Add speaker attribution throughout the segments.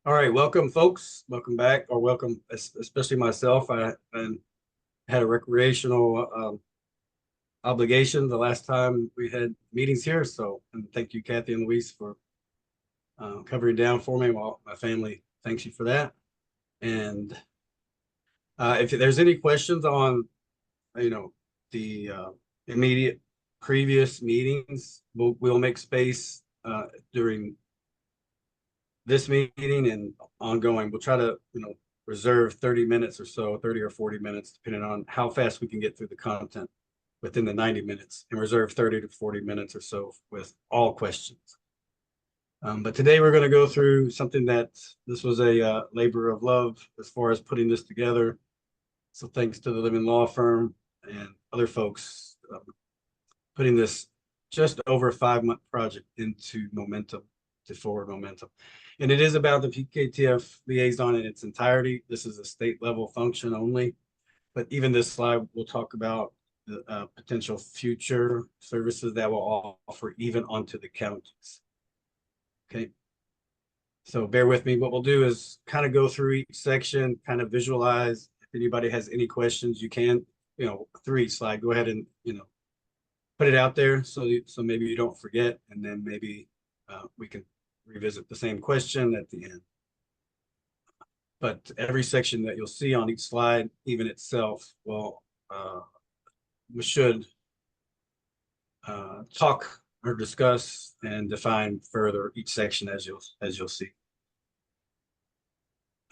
Speaker 1: All right, welcome, folks. Welcome back, or welcome, especially myself. I had a recreational obligation the last time we had meetings here. So, and thank you, Kathy and Luis, for covering down for me. Well, my family thanks you for that. And if there's any questions on, you know, the immediate previous meetings, we'll make space during this meeting and ongoing. We'll try to, reserve 30 minutes or so, 30 or 40 minutes, depending on how fast we can get through the content within the 90 minutes, and reserve 30 to 40 minutes or so with all questions. But today we're going to go through something that this was a labor of love as far as putting this together. So thanks to the Living Law Firm and other folks putting this just over a 5-month project into momentum, to forward momentum. And it is about the PKTF liaison in its entirety. This is a state level function only, but even this slide will talk about the potential future services that will offer even onto the counties. Okay. So bear with me. What we'll do is kind of go through each section, kind of visualize. If anybody has any questions, you can, through each slide, go ahead and, put it out there so maybe you don't forget, and then maybe we can revisit the same question at the end. But every section that you'll see on each slide, even itself, will we should talk or discuss and define further each section as you'll see.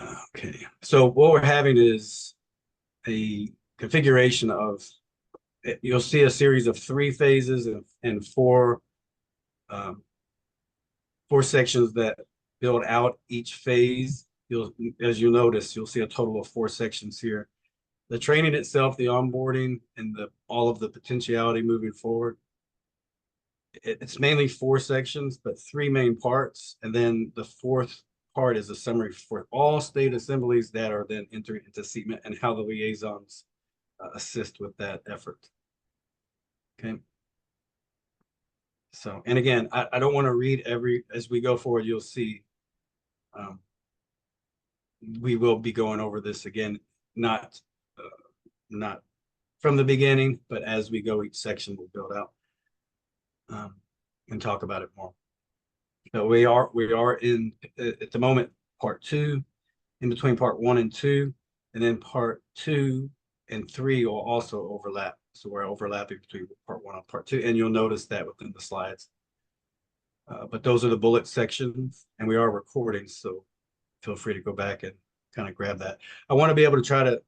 Speaker 1: Okay, so what we're having is a configuration of, you'll see a series of 3 phases and 4 sections that build out each phase. As you notice, you'll see a total of 4 sections here. The training itself, the onboarding, and all of the potentiality moving forward. It's mainly 4 sections, but 3 main parts. And then the 4th part is a summary for all state assemblies that are then entering into seatment and how the liaisons assist with that effort. Okay. So, and again, I don't want to read as we go forward, you'll see we will be going over this again, not from the beginning, but as we go, each section will build out and talk about it more. So we are in, at the moment, part 2, in between part 1 and 2, and then part 2 and 3 will also overlap. So we're overlapping between part 1 and part 2, and you'll notice that within the slides. But those are the bullet sections, and we are recording, so feel free to go back and kind of grab that. I want to be able to try to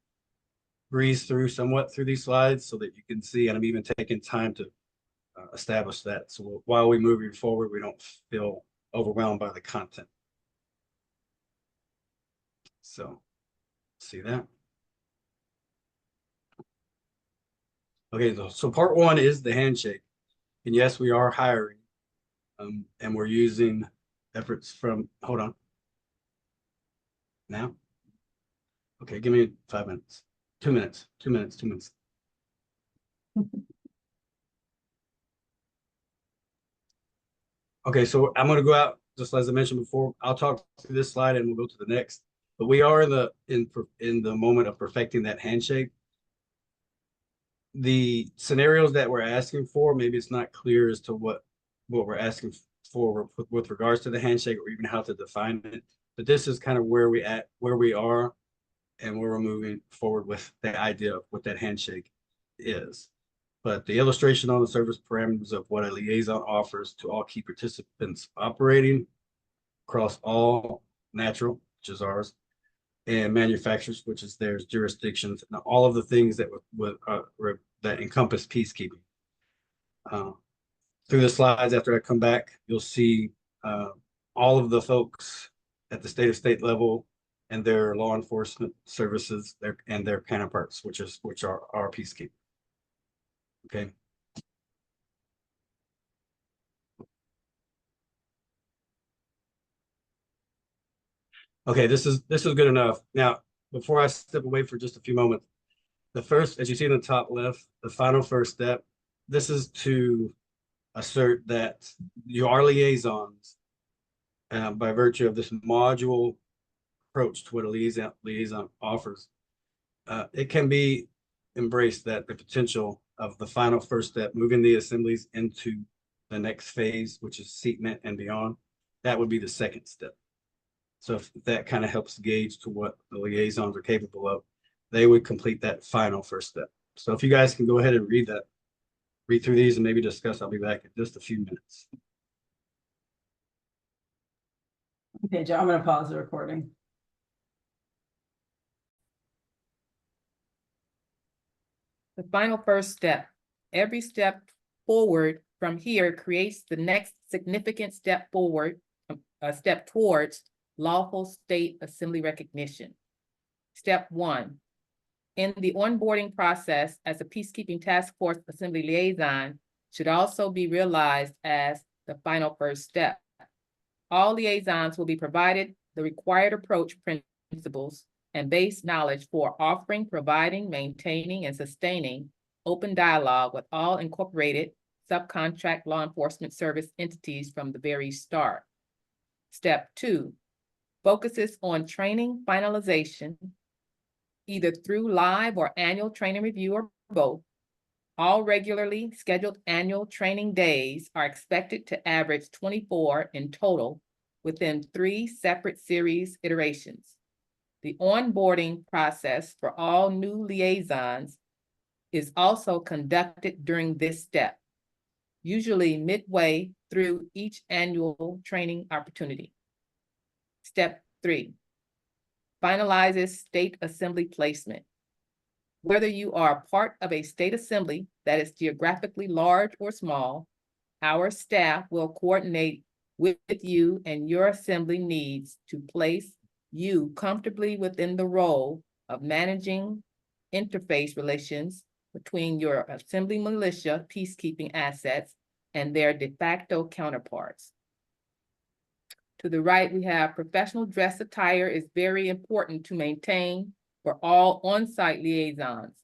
Speaker 1: breeze through somewhat through these slides so that you can see, and I'm even taking time to establish that. So while we're moving forward, we don't feel overwhelmed by the content. So see that? Okay, so part 1 is the handshake. And yes, we are hiring, and we're using efforts from, hold on. Now? Okay, give me 5 minutes, 2 minutes, 2 minutes, 2 minutes. Okay, so I'm going to go out, just as I mentioned before. I'll talk through this slide and we'll go to the next. But we are in the moment of perfecting that handshake. The scenarios that we're asking for, maybe it's not clear as to what we're asking for with regards to the handshake, or even how to define it. But this is kind of where we are, and where we're moving forward with the idea of what that handshake is. But the illustration on the service parameters of what a liaison offers to all key participants operating across all natural, which is ours, and manufacturers, which is theirs, jurisdictions, and all of the things that that encompass peacekeeping. Through the slides, after I come back, you'll see all of the folks at the state level and their law enforcement services, and their counterparts, which are our peacekeeping. Okay. Okay, this is good enough. Now, before I step away for just a few moments, the first, as you see in the top left, the final first step, this is to assert that you are liaisons by virtue of this module approach to what a liaison offers, it can be embraced that the potential of the final first step, moving the assemblies into the next phase, which is seatment and beyond, that would be the second step. So if that kind of helps gauge to what the liaisons are capable of, they would complete that final first step. So if you guys can go ahead and read through these and maybe discuss, I'll be back in just a few minutes.
Speaker 2: Okay, Joe, I'm going to pause the recording.
Speaker 3: The final first step. Every step forward from here creates the next significant step forward, a step towards lawful state assembly recognition. Step 1. In the onboarding process as a peacekeeping task force assembly liaison should also be realized as the final first step. All liaisons will be provided the required approach principles and base knowledge for offering, providing, maintaining, and sustaining open dialogue with all incorporated subcontract law enforcement service entities from the very start. Step 2 focuses on training finalization, either through live or annual training review or both. All regularly scheduled annual training days are expected to average 24 in total within 3 separate series iterations. The onboarding process for all new liaisons is also conducted during this step, usually midway through each annual training opportunity. Step 3 finalizes state assembly placement. Whether you are part of a state assembly that is geographically large or small, our staff will coordinate with you and your assembly needs to place you comfortably within the role of managing interface relations between your assembly militia peacekeeping assets and their de facto counterparts. To the right, we have professional dress attire is very important to maintain for all on-site liaisons.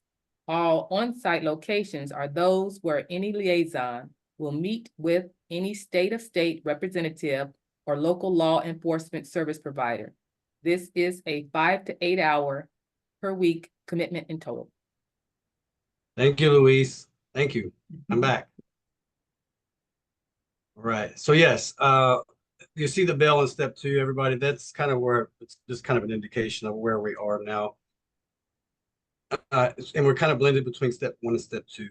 Speaker 3: All on-site locations are those where any liaison will meet with any state-of-state representative or local law enforcement service provider. This is a 5 to 8 hour per week commitment in total.
Speaker 1: Thank you, Luis. Thank you. I'm back. All right. So yes, you see the bell in step 2, everybody. That's kind of where it's just kind of an indication of where we are now. And we're kind of blended between step 1 and step 2.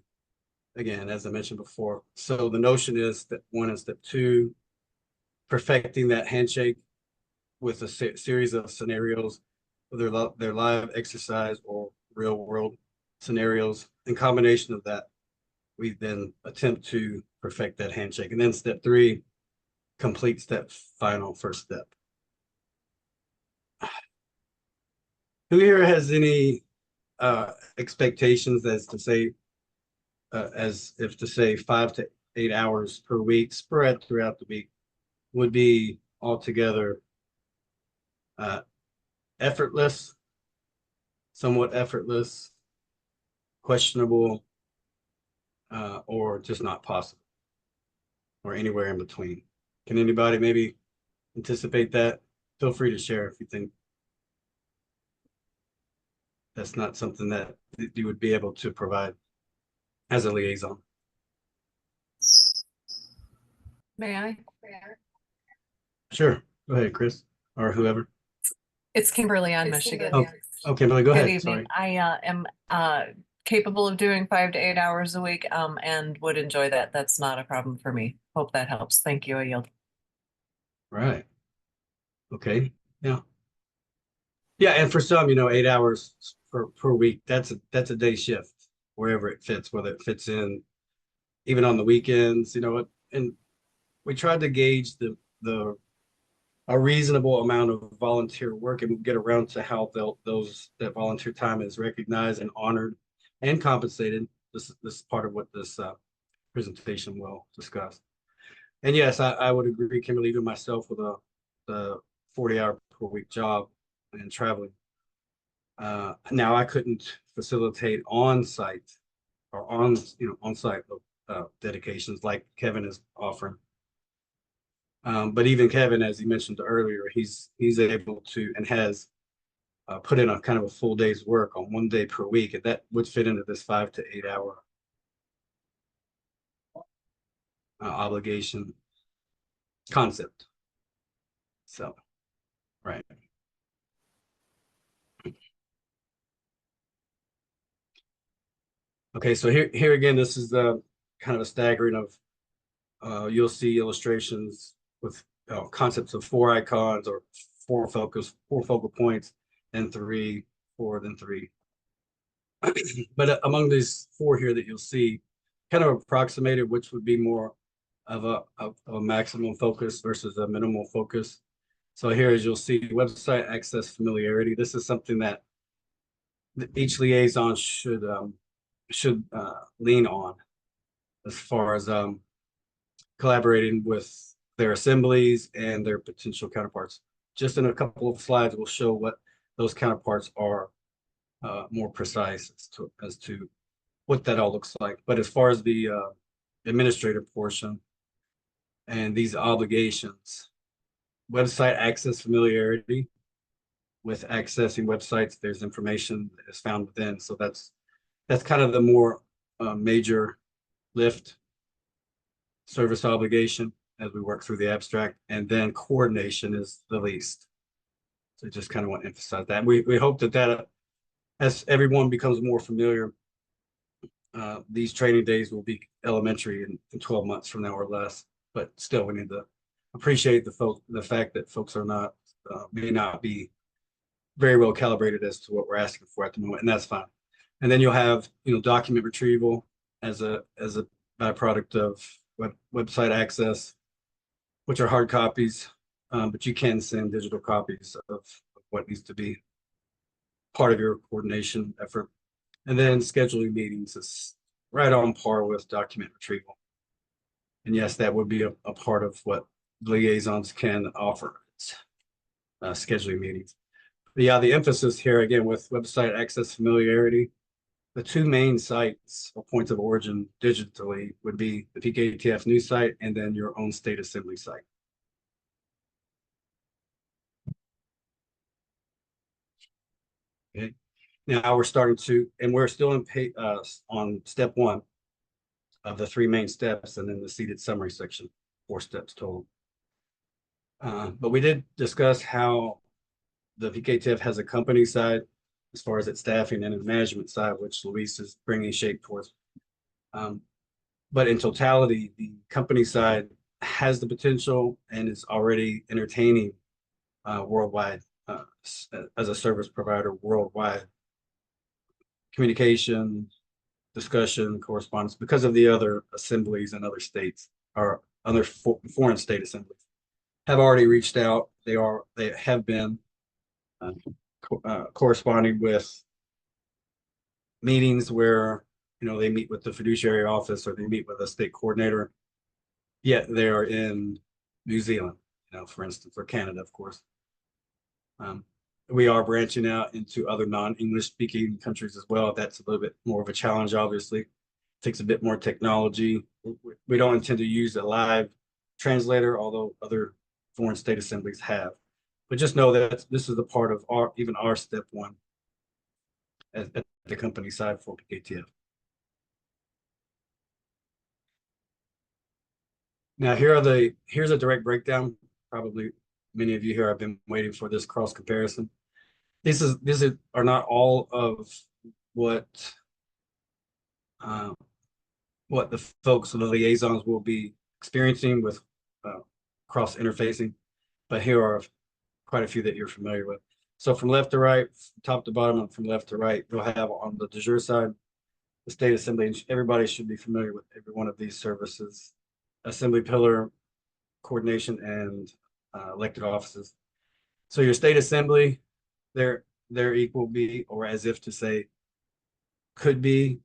Speaker 1: Again, as I mentioned before. So the notion is step 1 and step 2, perfecting that handshake with a series of scenarios, whether they're live exercise or real world scenarios. In combination of that, we then attempt to perfect that handshake. And then step 3, complete that final first step. Who here has any expectations as if to say 5 to 8 hours per week spread throughout the week would be altogether effortless, somewhat effortless, questionable, or just not possible, or anywhere in between? Can anybody maybe anticipate that? Feel free to share if you think that's not something that you would be able to provide as a liaison.
Speaker 4: May I?
Speaker 1: Sure. Go ahead, Chris, or whoever.
Speaker 4: It's Kimberly on Michigan.
Speaker 1: Oh, Kimberly, go
Speaker 4: Good
Speaker 1: ahead.
Speaker 4: evening.
Speaker 1: Sorry.
Speaker 4: I am capable of doing 5 to 8 hours a week and would enjoy that. That's not a problem for me. Hope that helps. Thank you. I yield.
Speaker 1: Right. Okay. Yeah. Yeah, and for some, 8 hours per week, that's a day shift wherever it fits, whether it fits in even on the weekends, and we tried to gauge a reasonable amount of volunteer work, and we'll get around to how that volunteer time is recognized and honored and compensated. This is part of what this presentation will discuss. And yes, I would agree, Kimberly, even myself with the 40-hour per week job and traveling. Now I couldn't facilitate on-site dedications like Kevin is offering. But even Kevin, as he mentioned earlier, he's able to and has put in a kind of a full day's work on one day per week, and that would fit into this 5 to 8 hour obligation concept. So, right. Okay, so here again, this is the kind of a staggering of, you'll see illustrations with concepts of 4 icons or 4 focal points, then 3, 4, then 3. But among these 4 here that you'll see, kind of approximated which would be more of a maximum focus versus a minimal focus. So here, as you'll see, website access familiarity. This is something that each liaison should lean on as far as collaborating with their assemblies and their potential counterparts. Just in a couple of slides, we'll show what those counterparts are more precise as to what that all looks like. But as far as the administrative portion and these obligations, website access familiarity, with accessing websites, there's information that is found within. So that's kind of the more major lift service obligation as we work through the abstract, and then coordination is the least. So just kind of want to emphasize that. We hope that as everyone becomes more familiar, these training days will be elementary in 12 months from now or less. But still, we need to appreciate the fact that folks are not may not be very well calibrated as to what we're asking for at the moment, and that's fine. And then you'll have document retrieval as a byproduct of website access, which are hard copies, but you can send digital copies of what needs to be part of your coordination effort. And then scheduling meetings is right on par with document retrieval. And yes, that would be a part of what liaisons can offer, scheduling meetings. But yeah, the emphasis here again with website access familiarity, the 2 main sites or points of origin digitally would be the PKTF news site and then your own state assembly site. Okay, now we're starting to, and we're still on step 1 of the 3 main steps, and then the seated summary section, 4 steps total. But we did discuss how the PKTF has a company side as far as its staffing and a management side, which Luis is bringing shape towards. But in totality, the company side has the potential and is already entertaining worldwide as a service provider worldwide communication, discussion, correspondence, because of the other assemblies in other states or other foreign state assemblies have already reached out. They have been corresponding with meetings where they meet with the fiduciary office or they meet with a state coordinator, yet they are in New Zealand, for instance, or Canada, of course. We are branching out into other non-English speaking countries as well. That's a little bit more of a challenge, obviously. It takes a bit more technology. We don't intend to use a live translator, although other foreign state assemblies have. But just know that this is a part of our step 1 at the company side for PKTF. Now here's a direct breakdown. Probably many of you here have been waiting for this cross comparison. These are not all of what the folks of the liaisons will be experiencing with cross interfacing, but here are quite a few that you're familiar with. So from left to right, top to bottom, and from left to right, you'll have on the de jure side, the state assembly, and everybody should be familiar with every one of these services: assembly pillar, coordination, and elected offices. So your state assembly, their equal be, or as if to say, could be,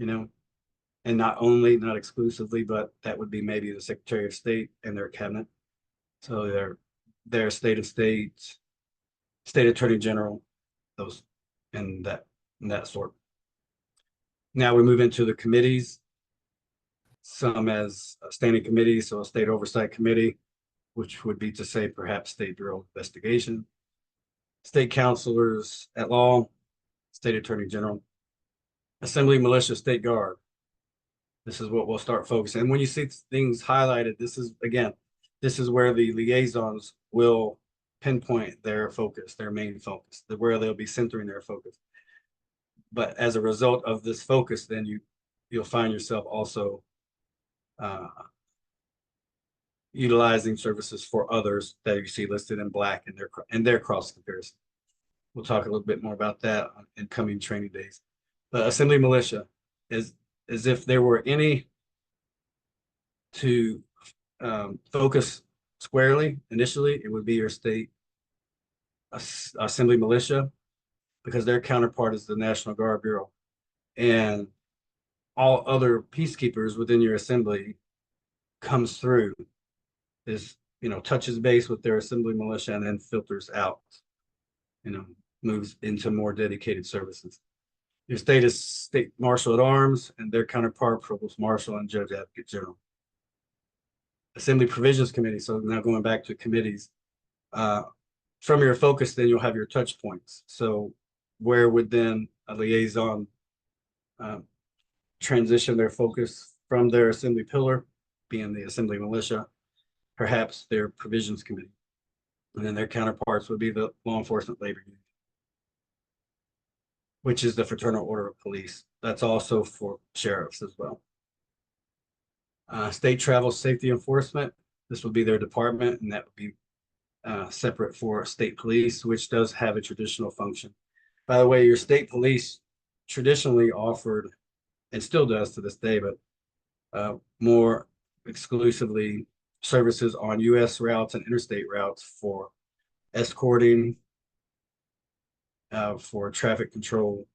Speaker 1: and not exclusively, but that would be maybe the Secretary of State and their cabinet. So their state of state, state attorney general, those and that sort. Now we move into the committees, some as a standing committee, so a state oversight committee, which would be to say perhaps State Bureau of Investigation, state councilors at law, state attorney general, assembly, militia, state guard. This is what we'll start focusing. And when you see things highlighted, this is, again, this is where the liaisons will pinpoint their focus, their main focus, where they'll be centering their focus. But as a result of this focus, then you'll find yourself also utilizing services for others that you see listed in black in their cross comparison. We'll talk a little bit more about that in coming training days. But assembly militia is as if there were any to focus squarely initially, it would be your state assembly militia, because their counterpart is the National Guard Bureau, and all other peacekeepers within your assembly comes through, is, touches base with their assembly militia and then filters out, moves into more dedicated services. Your state is state marshal at arms, and their counterpart, provost marshal and judge advocate general. Assembly provisions committee. So now going back to committees, from your focus, then you'll have your touch points. So where would then a liaison transition their focus from their assembly pillar, being the assembly militia, perhaps their provisions committee, and then their counterparts would be the law enforcement labor union, which is the Fraternal Order of Police. That's also for sheriffs as well. State travel safety enforcement, this would be their department, and that would be separate for state police, which does have a traditional function. By the way, your state police traditionally offered, and still does to this day, but more exclusively services on U.S. routes and interstate routes for escorting, for traffic control,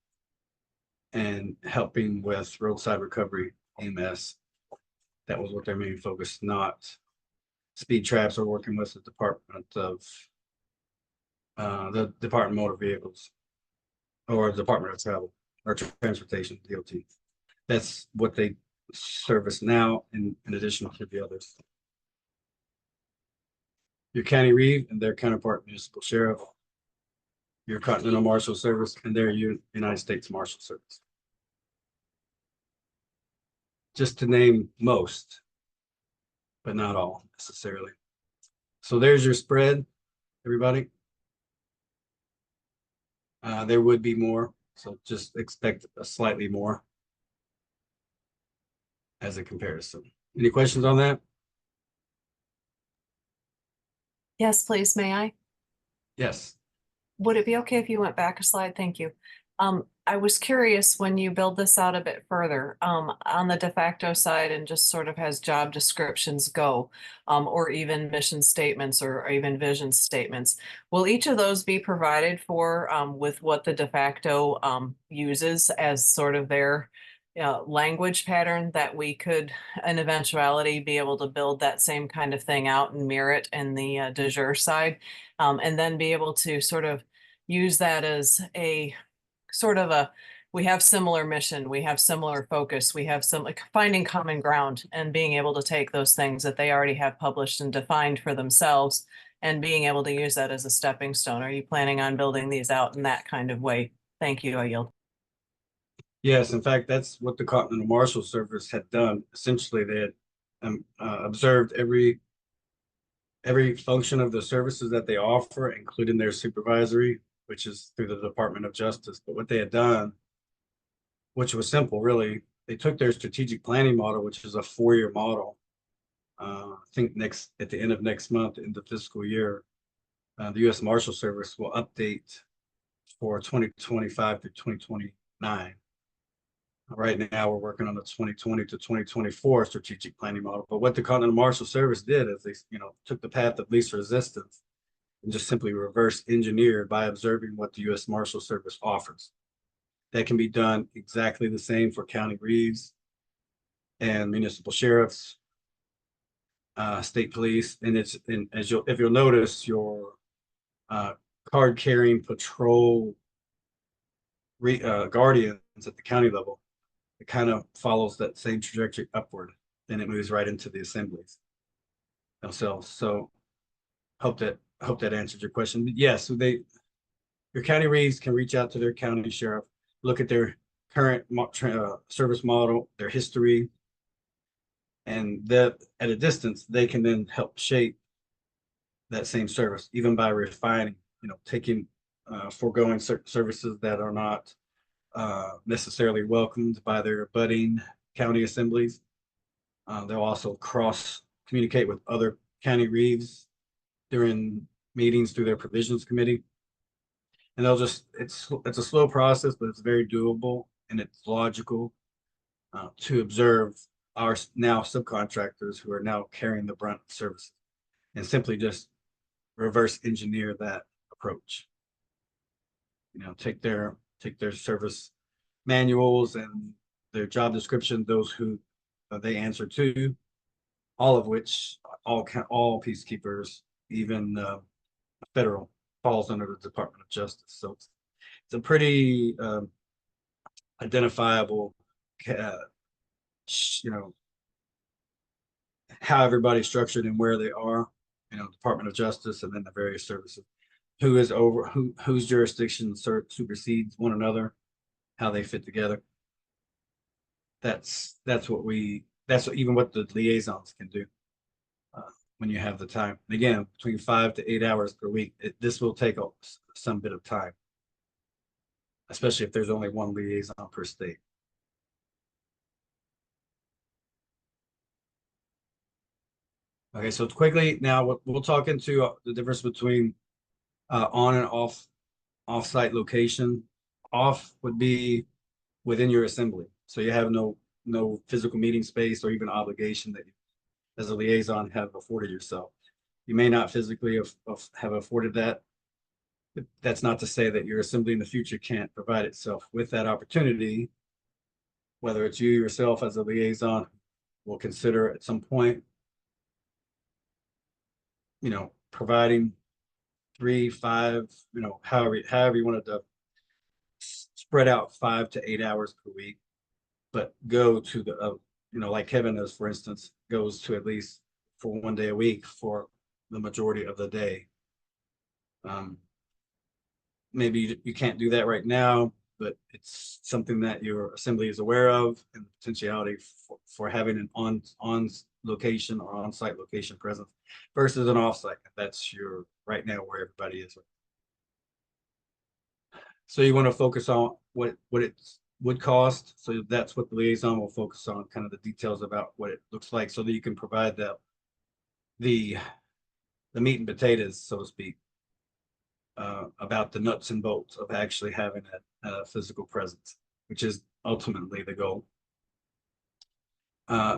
Speaker 1: and helping with roadside recovery, EMS. That was what their main focus, not speed traps or working with the Department of Motor Vehicles or the Department of Travel or Transportation, DOT. That's what they service now, in addition to the others. Your county reeve and their counterpart municipal sheriff, your Continental Marshal Service and their United States Marshal Service. Just to name most, but not all necessarily. So there's your spread, everybody. There would be more, so just expect a slightly more as a comparison. Any questions on that?
Speaker 4: Yes, please, may I?
Speaker 1: Yes.
Speaker 4: Would it be okay if you went back a slide? Thank you. I was curious, when you build this out a bit further, on the de facto side, and just sort of has job descriptions go, or even mission statements or even vision statements, will each of those be provided for with what the de facto uses as sort of their language pattern, that we could in eventuality be able to build that same kind of thing out and mirror it in the de jure side, and then be able to sort of use that as a sort of we have similar mission, we have similar focus, we have some, like, finding common ground and being able to take those things that they already have published and defined for themselves and being able to use that as a stepping stone. Are you planning on building these out in that kind of way? Thank you, I yield.
Speaker 1: Yes, in fact, that's what the Continental Marshal Service had done. Essentially, they had observed every function of the services that they offer, including their supervisory, which is through the Department of Justice. But what they had done, which was simple, really, they took their strategic planning model, which is a 4-year model. I think at the end of next month, in the fiscal year, the U.S. Marshal Service will update for 2025 through 2029. Right now, we're working on the 2020 to 2024 strategic planning model. But what the Continental Marshal Service did is they, took the path of least resistance and just simply reverse engineered by observing what the U.S. Marshal Service offers. That can be done exactly the same for county reeves and municipal sheriffs, state police, and if you'll notice, your card carrying patrol guardians at the county level, it kind of follows that same trajectory upward. Then it moves right into the assemblies themselves. So hope that answered your question. But yes, your county reeves can reach out to their county sheriff, look at their current service model, their history, and that at a distance, they can then help shape that same service, even by refining, taking, foregoing certain services that are not necessarily welcomed by their budding county assemblies. They'll also cross communicate with other county reeves during meetings through their provisions committee. And they'll it's a slow process, but it's very doable and it's logical to observe our now subcontractors who are now carrying the brunt of services and simply just reverse engineer that approach. Take their service manuals and their job description, those who they answer to, all of which all peacekeepers, even federal, falls under the Department of Justice. So it's a pretty identifiable, how everybody's structured and where they are. Department of Justice, and then the various services. Whose jurisdiction supersedes one another, how they fit together. That's even what the liaisons can do when you have the time. And again, between 5 to 8 hours per week. This will take some bit of time, especially if there's only one liaison per state. Okay, so quickly now we'll talk into the difference between on and off-site location. Off would be within your assembly, so you have no physical meeting space or even obligation that you, as a liaison, have afforded yourself. You may not physically have afforded that. But that's not to say that your assembly in the future can't provide itself with that opportunity. Whether it's you yourself as a liaison will consider at some point, providing 3, 5, however you wanted to spread out 5 to 8 hours per week, but go to the, like Kevin does, for instance, goes to at least for 1 day a week for the majority of the day. Maybe you can't do that right now, but it's something that your assembly is aware of, and the potentiality for having an on location or on-site location presence versus an off-site. That's your right now where everybody is. So you want to focus on what it would cost. So that's what the liaison will focus on, kind of the details about what it looks like, so that you can provide the meat and potatoes, so to speak, about the nuts and bolts of actually having a physical presence, which is ultimately the goal.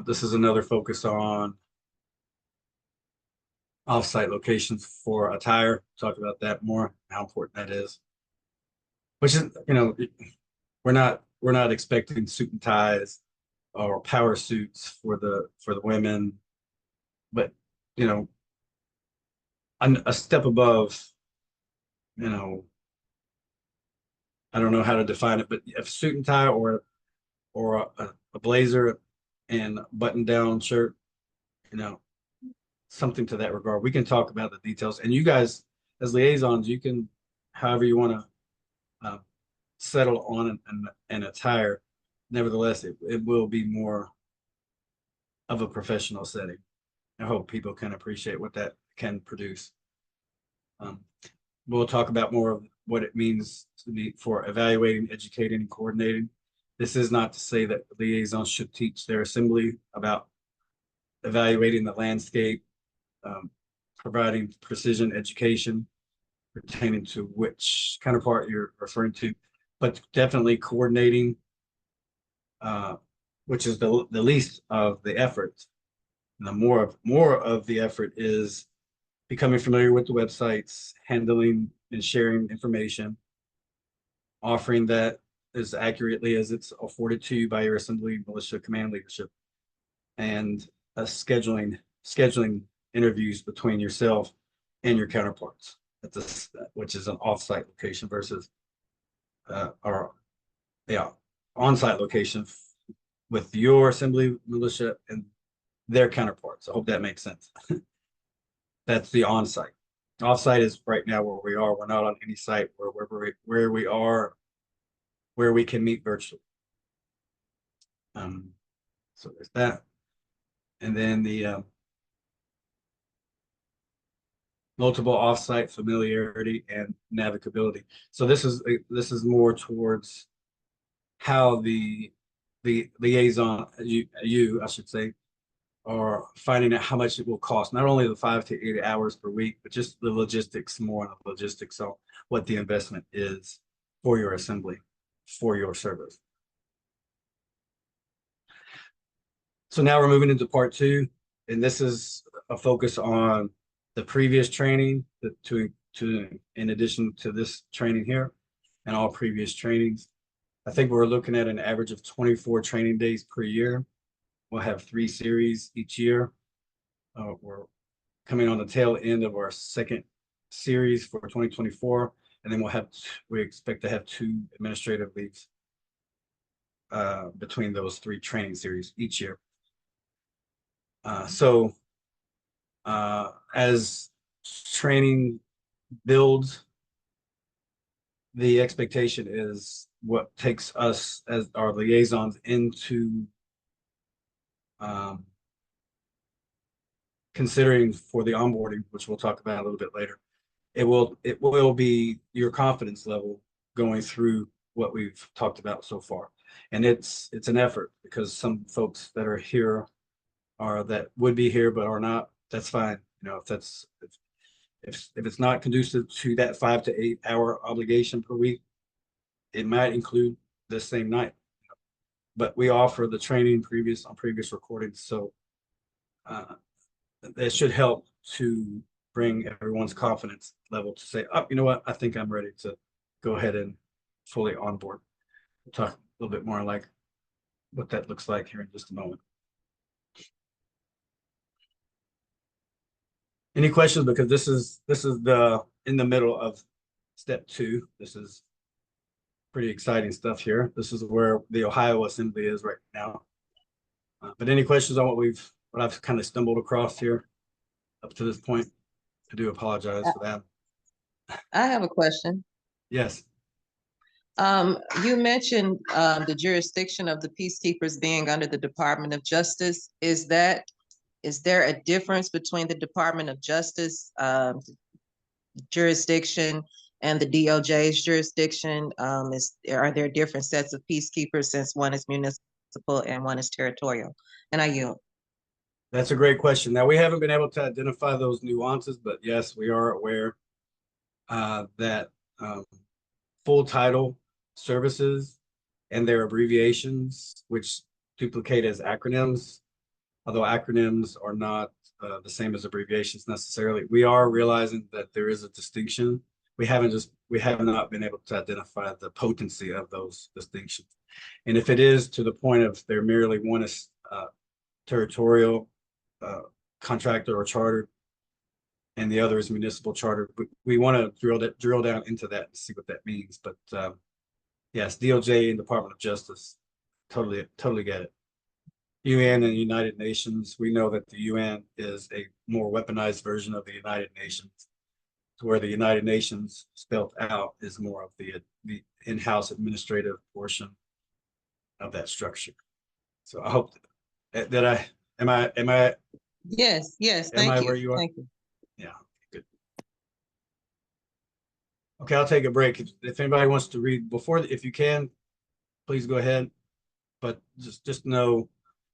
Speaker 1: This is another focus on off-site locations for attire. Talk about that more, how important that is. Which is, we're not expecting suit and ties or power suits for the women, but a step above, I don't know how to define it, but a suit and tie or a blazer and button down shirt, something to that regard. We can talk about the details, and you guys as liaisons, you can, however you want to settle on an attire. Nevertheless, it will be more of a professional setting. I hope people can appreciate what that can produce. We'll talk about more of what it means to be for evaluating, educating, and coordinating. This is not to say that the liaisons should teach their assembly about evaluating the landscape, providing precision education pertaining to which counterpart you're referring to, but definitely coordinating, which is the least of the effort. And the more of the effort is becoming familiar with the websites, handling and sharing information, offering that as accurately as it's afforded to you by your assembly, militia, command leadership, and scheduling interviews between yourself and your counterparts, which is an off-site location versus on-site location with your assembly, militia, and their counterparts. I hope that makes sense. That's the on-site. Offsite is right now where we are. We're not on any site where we are, where we can meet virtually. So there's that. And then the multiple offsite familiarity and navigability. So this is more towards how the liaison, you I should say, are finding out how much it will cost, not only the 5 to 8 hours per week, but just the logistics, more on the logistics. So what the investment is for your assembly, for your service. So now we're moving into part 2, and this is a focus on the previous training in addition to this training here and all previous trainings. I think we're looking at an average of 24 training days per year. We'll have 3 series each year. We're coming on the tail end of our second series for 2024, and then we expect to have 2 administrative leaves between those 3 training series each year. So as training builds, the expectation is what takes us as our liaisons into considering for the onboarding, which we'll talk about a little bit later. It will be your confidence level going through what we've talked about so far. And it's an effort, because some folks that are here that would be here but are not. That's fine. You know, if it's not conducive to that 5 to 8 hour obligation per week, it might include the same night. But we offer the training on previous recordings, so that should help to bring everyone's confidence level to say, oh, you know what, I think I'm ready to go ahead and fully onboard. We'll talk a little bit more like what that looks like here in just a moment. Any questions? Because this is in the middle of step 2. This is pretty exciting stuff here. This is where the Ohio Assembly is right now. But any questions on what I've kind of stumbled across here up to this point? I do apologize for that.
Speaker 5: I have a question.
Speaker 1: Yes.
Speaker 5: You mentioned the jurisdiction of the peacekeepers being under the Department of Justice. Is there a difference between the Department of Justice jurisdiction and the DOJ's jurisdiction? Are there different sets of peacekeepers, since one is municipal and one is territorial? And I yield.
Speaker 1: That's a great question. Now, we haven't been able to identify those nuances, but yes, we are aware that full title services and their abbreviations, which duplicate as acronyms, although acronyms are not the same as abbreviations necessarily, we are realizing that there is a distinction. We have not been able to identify the potency of those distinctions. And if it is to the point of they're merely one is territorial contractor or chartered, and the other is municipal chartered, we want to drill down into that and see what that means. But yes, DOJ and Department of Justice, totally get it. UN and United Nations, we know that the UN is a more weaponized version of the United Nations, to where the United Nations spelled out is more of the in-house administrative portion of that structure. So I hope that am I
Speaker 5: Yes,
Speaker 1: am
Speaker 5: thank
Speaker 1: I
Speaker 5: you.
Speaker 1: where you are?
Speaker 5: Thank you.
Speaker 1: Yeah, good. Okay, I'll take a break. If anybody wants to read if you can, please go ahead. But just know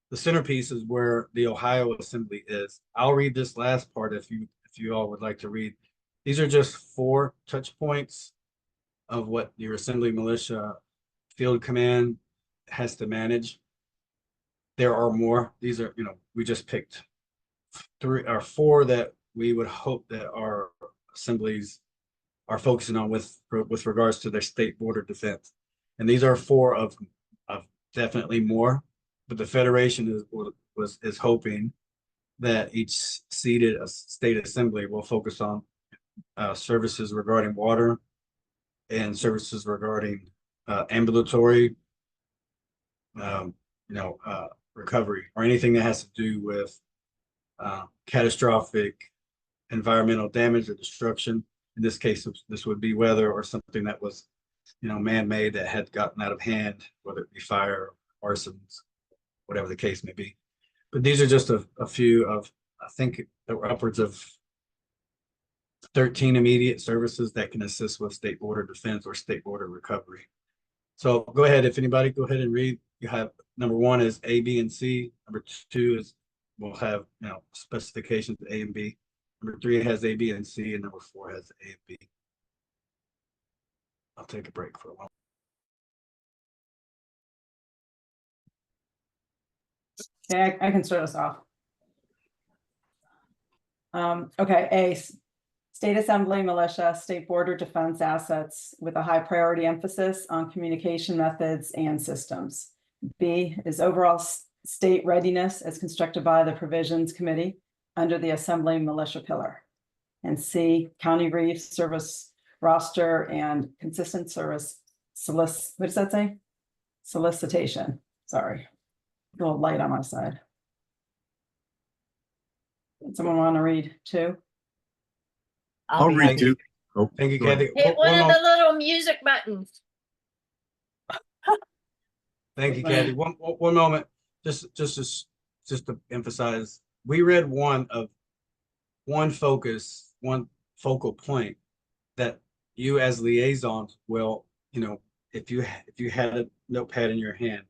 Speaker 1: the centerpiece is where the Ohio Assembly is. I'll read this last part if you all would like to read. These are just 4 touch points of what your Assembly Militia Field Command has to manage. There are more. These are, we just picked 3 or 4 that we would hope that our assemblies are focusing on with regards to their state border defense. And these are 4 of definitely more, but the Federation is hoping that each seated state assembly will focus on services regarding water and services regarding ambulatory, recovery, or anything that has to do with catastrophic environmental damage or destruction. In this case, this would be weather or something that was, man-made that had gotten out of hand, whether it be fire, arsons, whatever the case may be. But these are just a few of, I think there were upwards of 13 immediate services that can assist with state border defense or state border recovery. So go ahead, if anybody, go ahead and read. You have number 1 is A, B, and C. Number 2 is we'll have specifications A and B. Number 3 has A, B, and C, and number 4 has A and B. I'll take a break for a while.
Speaker 2: Okay, I can start us off. Okay, A, State Assembly, militia, state border defense assets with a high priority emphasis on communication methods and systems. B is overall state readiness as constructed by the Provisions Committee under the Assembly militia pillar. And C, county reef service roster and consistent service what does that say? Solicitation, sorry. A little light on my side. Someone want to read 2?
Speaker 6: I'll
Speaker 4: be
Speaker 6: read
Speaker 4: happy.
Speaker 6: 2. Oh,
Speaker 1: Thank you,
Speaker 6: go ahead.
Speaker 1: Kathy.
Speaker 7: Hit one of the little music buttons.
Speaker 1: Thank you, Kathy. One moment, just to emphasize, we read one focal point that you as liaisons will, if you had a notepad in your hand,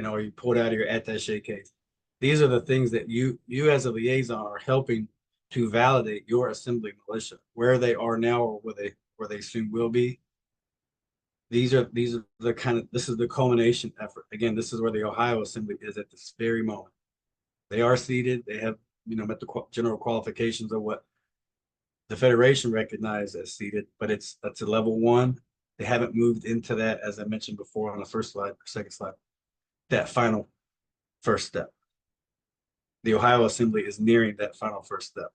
Speaker 1: or you pulled out of your attaché case, these are the things that you as a liaison are helping to validate your assembly militia, where they are now or where they soon will be. These are this is the culmination effort. Again, this is where the Ohio Assembly is at this very moment. They are seated. They have, met the general qualifications of what the Federation recognized as seated, but that's a level 1. They haven't moved into that, as I mentioned before on the first slide or second slide, that final first step. The Ohio Assembly is nearing that final first step,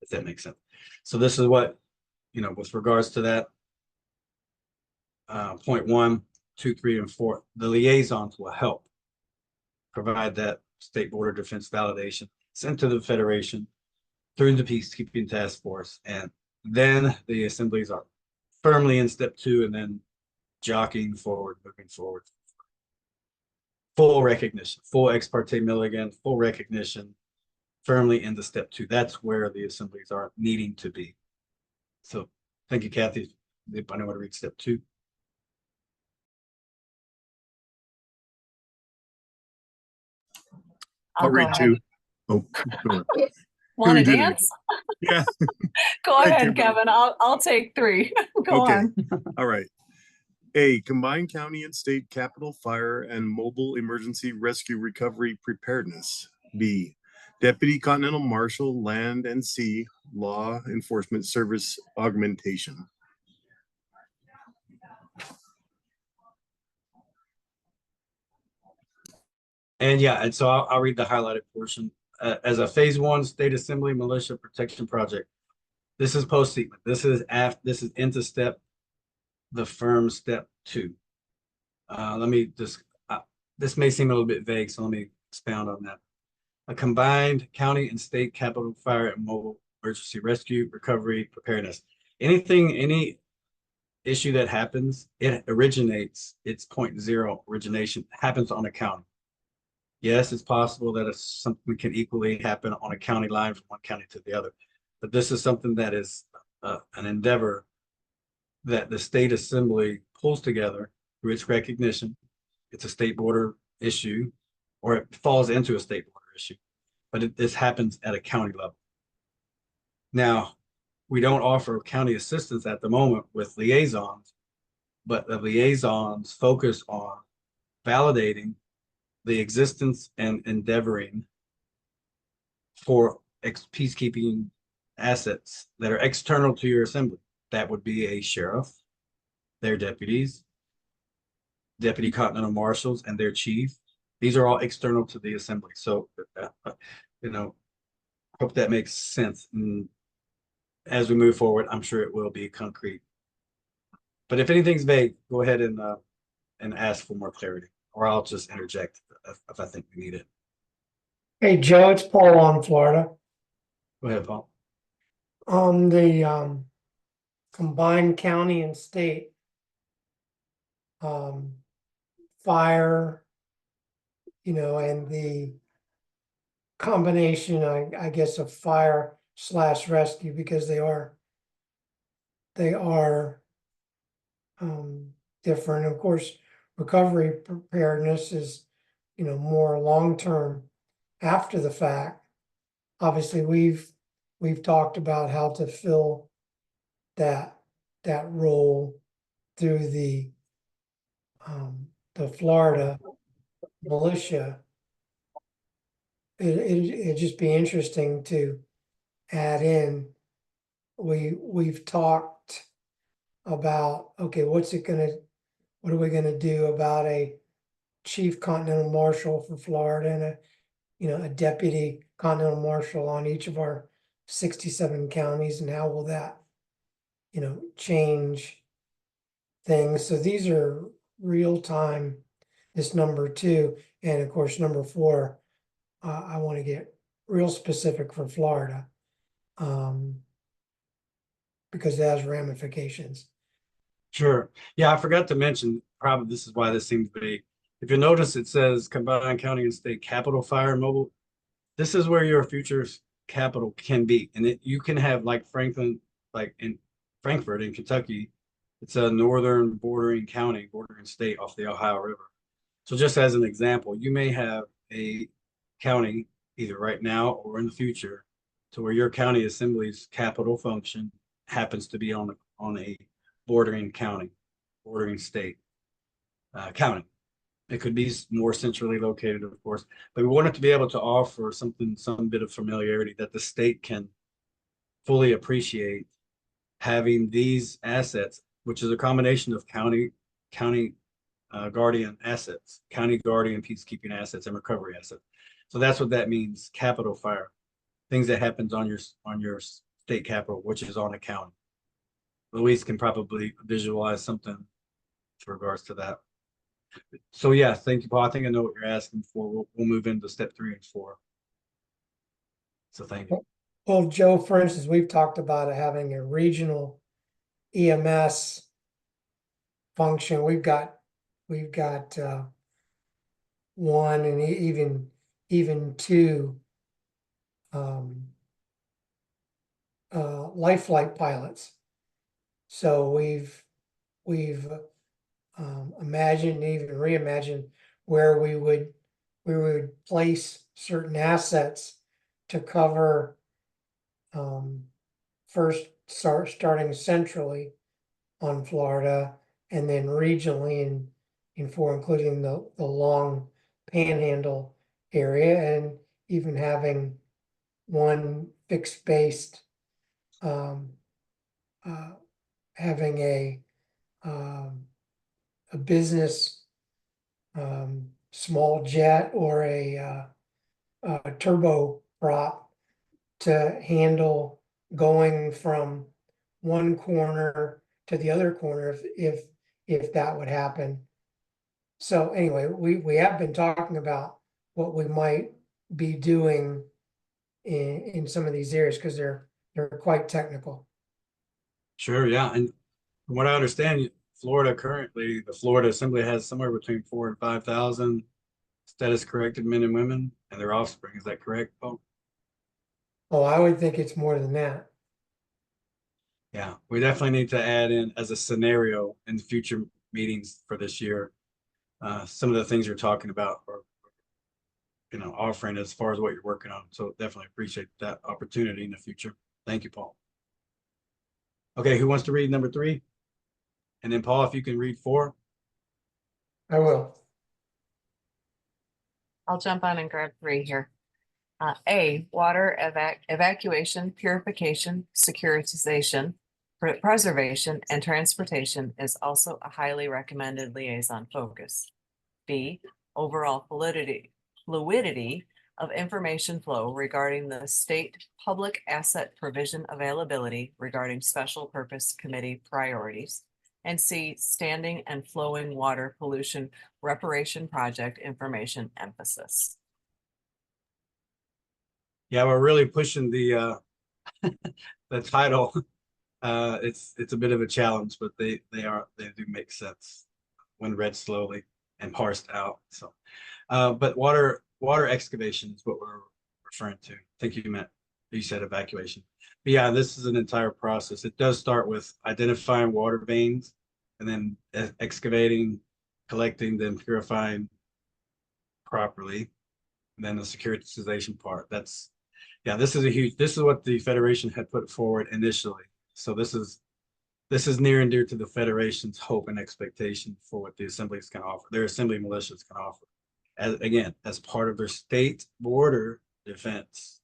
Speaker 1: if that makes sense. So this is what, with regards to that, point 1, 2, 3, and 4, the liaisons will help provide that state border defense validation sent to the Federation through the peacekeeping task force. And then the assemblies are firmly in step 2 and then jockeying forward, moving forward. Full recognition, full ex parte Milligan, full recognition, firmly into step 2. That's where the assemblies are needing to be. So thank you, Kathy. If I know how to read step 2.
Speaker 6: I'll
Speaker 4: go
Speaker 6: read
Speaker 4: ahead.
Speaker 6: 2. Oh, go ahead.
Speaker 4: Want to
Speaker 6: Who did it?
Speaker 4: dance?
Speaker 6: Yeah.
Speaker 4: Go
Speaker 6: I
Speaker 4: ahead,
Speaker 6: can-
Speaker 4: Kevin. I'll take 3. Go
Speaker 6: Okay.
Speaker 4: on.
Speaker 6: All right. A, combined county and state capital fire and mobile emergency rescue recovery preparedness. B, Deputy Continental Marshal Land and Sea Law Enforcement Service augmentation.
Speaker 1: And so I'll read the highlighted portion. As a phase 1 state assembly militia protection project, this is post-sequence. This is into step, the firm step 2. Let me just, this may seem a little bit vague, so let me expound on that. A combined county and state capital fire and mobile emergency rescue, recovery, preparedness. Any issue that happens, it originates, it's point 0 origination, happens on a county. Yes, it's possible that something can equally happen on a county line from one county to the other, but this is something that is an endeavor that the state assembly pulls together through its recognition. It's a state border issue, or it falls into a state border issue, but this happens at a county level. Now, we don't offer county assistance at the moment with liaisons, but the liaisons focus on validating the existence and endeavoring for peacekeeping assets that are external to your assembly. That would be a sheriff, their deputies, deputy continental marshals, and their chief. These are all external to the assembly. So, hope that makes sense. And as we move forward, I'm sure it will be concrete. But if anything's vague, go ahead and ask for more clarity, or I'll just interject if I think we need it.
Speaker 8: Hey, Joe, it's Paul on Florida.
Speaker 1: Go ahead, Paul.
Speaker 8: on the combined county and state um fire, and the combination, I guess, of fire slash rescue, because they are different. Of course, recovery preparedness is, more long-term after the fact. Obviously, we've talked about how to fill that role through the Florida militia. It'd just be interesting to add in. We've talked about, okay, what are we gonna do about a chief continental marshal for Florida and a deputy continental marshal on each of our 67 counties, and how will that, change things? So these are real time, this number 2, and of course, number 4, I want to get real specific for Florida, because it has ramifications.
Speaker 1: Sure. Yeah, I forgot to mention, probably this is why this seems vague. If you notice, it says combined county and state capital fire and mobile. This is where your future capital can be. And you can have like Franklin, like in Frankfurt in Kentucky, it's a northern bordering county, bordering state off the Ohio River. So just as an example, you may have a county either right now or in the future to where your county assembly's capital function happens to be on a bordering county, bordering state, county. It could be more centrally located, of course, but we want it to be able to offer something, some bit of familiarity that the state can fully appreciate having these assets, which is a combination of county guardian assets, county guardian peacekeeping assets, and recovery assets. So that's what that means. Capital fire, things that happens on your state capital, which is on a county. Luis can probably visualize something with regards to that. So yeah, thank you, Paul. I think I know what you're asking for. We'll move into step 3 and 4. So thank you.
Speaker 8: Well, Joe, for instance, we've talked about having a regional EMS function. We've got 1 and even 2 life flight pilots. So we've imagined, even reimagined, where we would place certain assets to cover, first starting centrally on Florida, and then regionally including the long panhandle area, and even having 1 fixed based, having a business small jet or a turboprop to handle going from one corner to the other corner if that would happen. So anyway, we have been talking about what we might be doing in some of these areas, because they're quite technical.
Speaker 1: Sure, yeah. And from what I understand, Florida currently, the Florida Assembly has somewhere between 4,000 and 5,000 status corrected men and women and their offspring. Is that correct, Paul?
Speaker 8: Oh, I would think it's more than that.
Speaker 1: Yeah, we definitely need to add in as a scenario in the future meetings for this year, some of the things you're talking about, or offering as far as what you're working on. So definitely appreciate that opportunity in the future. Thank you, Paul. Okay, who wants to read number 3? And then Paul, if you can read 4.
Speaker 8: I will.
Speaker 4: I'll jump on and grab 3 here. A, water evacuation, purification, securitization, preservation, and transportation is also a highly recommended liaison focus. B, overall fluidity of information flow regarding the state public asset provision availability regarding special purpose committee priorities. And C, standing and flowing water pollution reparation project information emphasis.
Speaker 1: Yeah, we're really pushing the the title, it's a bit of a challenge, but they do make sense when read slowly and parsed out. So, but water excavation is what we're referring to. I think you said evacuation. But yeah, this is an entire process. It does start with identifying water veins and then excavating, collecting, then purifying properly. And then the securitization part. This is what the Federation had put forward initially. So this is near and dear to the Federation's hope and expectation for what the assemblies can offer, their assembly militias can offer. As part of their state border defense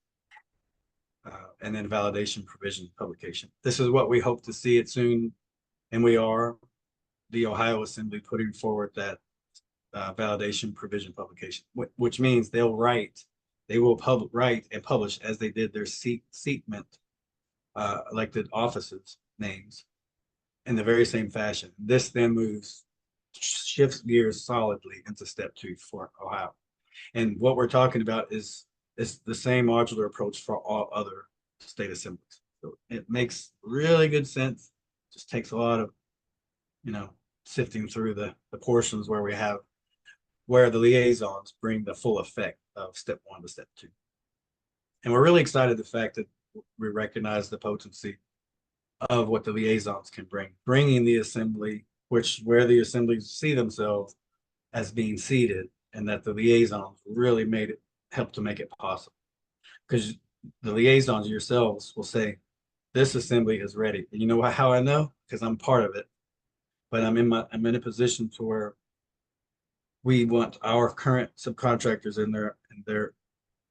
Speaker 1: and then validation provision publication. This is what we hope to see it soon, and we are, the Ohio Assembly, putting forward that validation provision publication, which means they will write and publish as they did their seatment elected offices names in the very same fashion. This then shifts gears solidly into step 2 for Ohio. And what we're talking about is the same modular approach for all other state assemblies. So it makes really good sense. Just takes a lot of, sifting through the portions where the liaisons bring the full effect of step 1 to step 2. And we're really excited the fact that we recognize the potency of what the liaisons can bringing the assembly, where the assemblies see themselves as being seated, and that the liaisons really help to make it possible. Because the liaisons yourselves will say, this assembly is ready. And you know how I know? Because I'm part of it. But I'm in a position to where we want our current subcontractors and their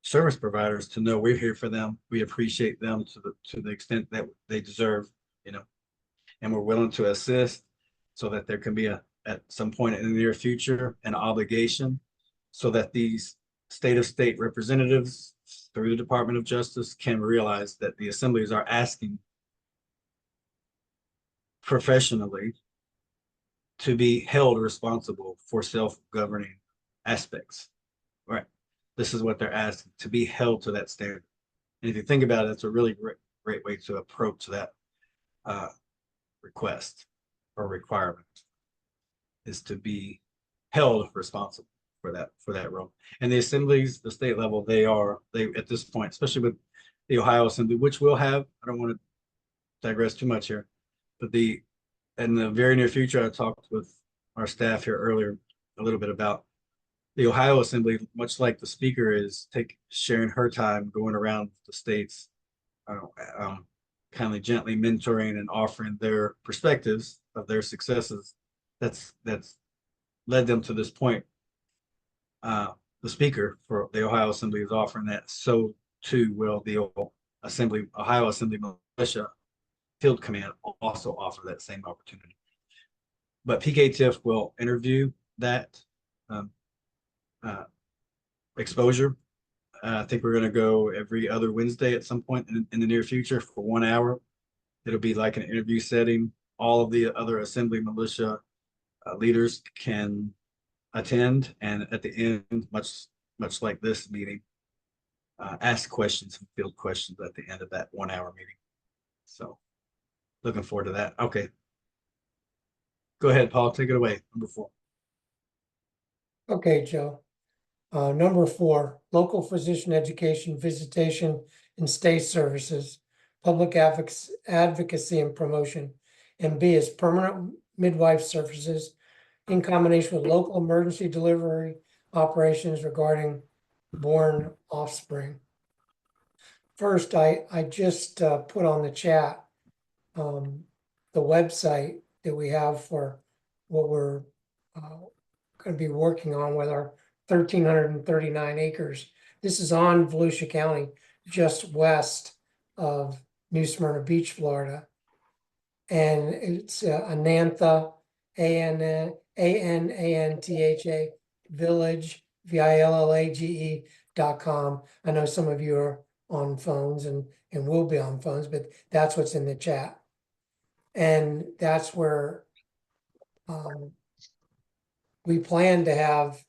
Speaker 1: service providers to know we're here for them. We appreciate them to the extent that they deserve, and we're willing to assist, so that there can be at some point in the near future an obligation, so that these state representatives through the Department of Justice can realize that the assemblies are asking professionally to be held responsible for self-governing aspects. Right. This is what they're asking, to be held to that standard. And if you think about it, that's a really great way to approach that request or requirement, is to be held responsible for that role. And the assemblies, the state level, they at this point, especially with the Ohio Assembly, which will have, I don't want to digress too much here, but in the very near future, I talked with our staff here earlier a little bit about the Ohio Assembly, much like the speaker is sharing her time going around the states, kind of gently mentoring and offering their perspectives of their successes. That's led them to this point. The speaker for the Ohio Assembly is offering that. So too will the Ohio Assembly Militia Field Command also offer that same opportunity. But PKTF will interview that exposure. I think we're going to go every other Wednesday at some point in the near future for 1 hour. It'll be like an interview setting. All of the other assembly militia leaders can attend, and at the end, much like this meeting, ask questions and field questions at the end of that 1 hour meeting. So looking forward to that. Okay. Go ahead, Paul. Take it away. Number 4.
Speaker 8: Okay, Joe. Number 4, local physician education, visitation, and state services, public advocacy and promotion. And B is permanent midwife services in combination with local emergency delivery operations regarding born offspring. First, I just put on the chat the website that we have for what we're going to be working on with our 1,339 acres. This is on Volusia County, just west of New Smyrna Beach, Florida. And it's Anantha, ANANTHA Village, VILLAGE.com. I know some of you are on phones and will be on phones, but that's what's in the chat. And that's where we plan to have,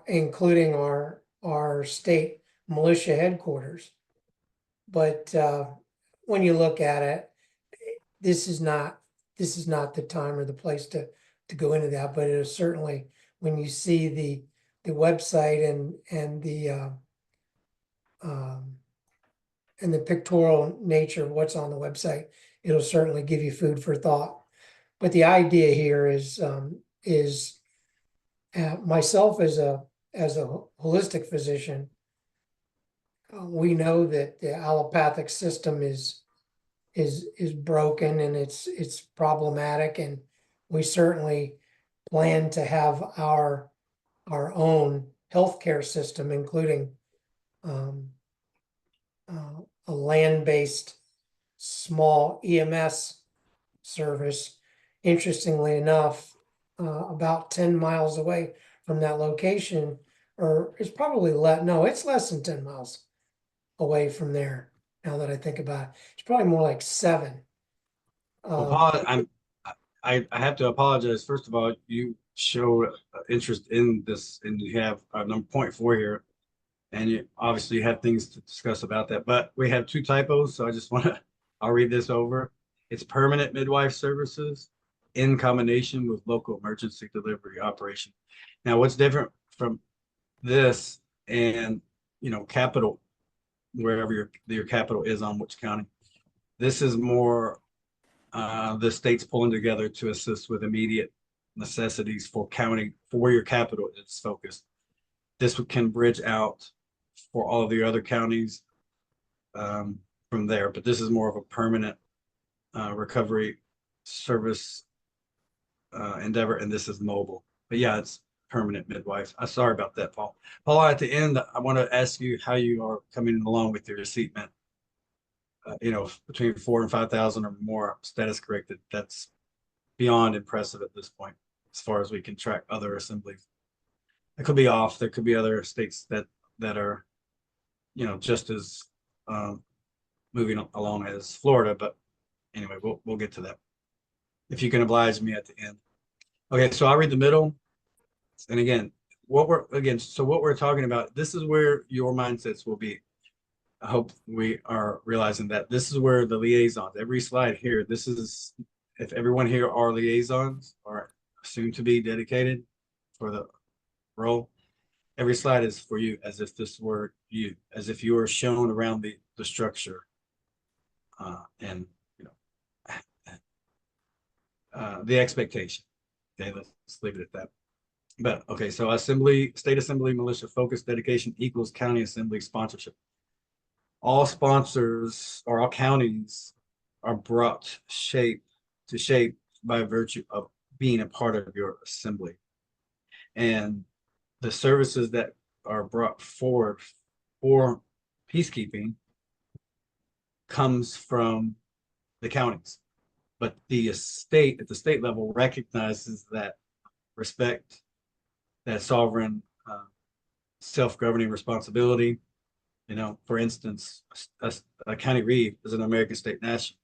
Speaker 8: including our state militia headquarters. But when you look at it, this is not the time or the place to go into that, but it is certainly, when you see the website and the pictorial nature of what's on the website, it'll certainly give you food for thought. But the idea here is myself as a holistic physician, we know that the allopathic system is broken and it's problematic, and we certainly plan to have our own healthcare system, including a land-based small EMS service. Interestingly enough, about 10 miles away from that location, or it's probably it's less than 10 miles away from there. Now that I think about it, it's probably more like 7.
Speaker 1: Well, Paul, I have to apologize. First of all, you showed interest in this, and you have number 0.4 here, and you obviously have things to discuss about that. But we have 2 typos, so I just want to. I'll read this over. It's permanent midwife services in combination with local emergency delivery operation. Now, what's different from this and capital, wherever your capital is on which county? This is more the states pulling together to assist with immediate necessities for county, for where your capital is focused. This can bridge out for all of the other counties from there, but this is more of a permanent recovery service endeavor, and this is mobile. But yeah, it's permanent midwife. I'm sorry about that, Paul. Paul, at the end, I want to ask you how you are coming along with your seatment. Between 4,000 and 5,000 or more status corrected. That's beyond impressive at this point, as far as we can track other assemblies. It could be off. There could be other states that are, just as moving along as Florida. But anyway, we'll get to that. If you can oblige me at the end. Okay, so I'll read the middle. And again, what we're talking about, this is where your mindsets will be. I hope we are realizing that this is where the liaisons, every slide here, this is, if everyone here are liaisons or soon to be dedicated for the role, every slide is for you, as if this were you, as if you were shown around the structure. And the expectation. Okay, let's leave it at that. But okay, so state assembly, militia focus, dedication equals county assembly sponsorship. All sponsors or all counties are brought to shape by virtue of being a part of your assembly. And the services that are brought forward for peacekeeping comes from the counties. But the state, at the state level, recognizes that respect, that sovereign self-governing responsibility. For instance, a county reeve is an American state national.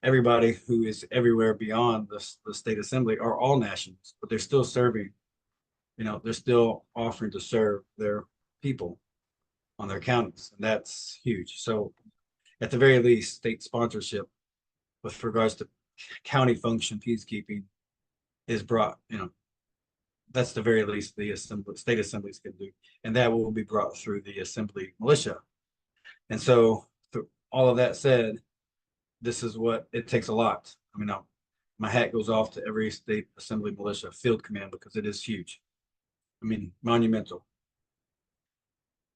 Speaker 1: Everybody who is everywhere beyond the state assembly are all nationals, but they're still serving. They're still offering to serve their people on their counties, and that's huge. So at the very least, state sponsorship with regards to county function peacekeeping is brought, that's the very least the state assemblies can do, and that will be brought through the assembly militia. And so, all of that said, this is what it takes a lot. My hat goes off to every state assembly militia field command, because it is huge. Monumental.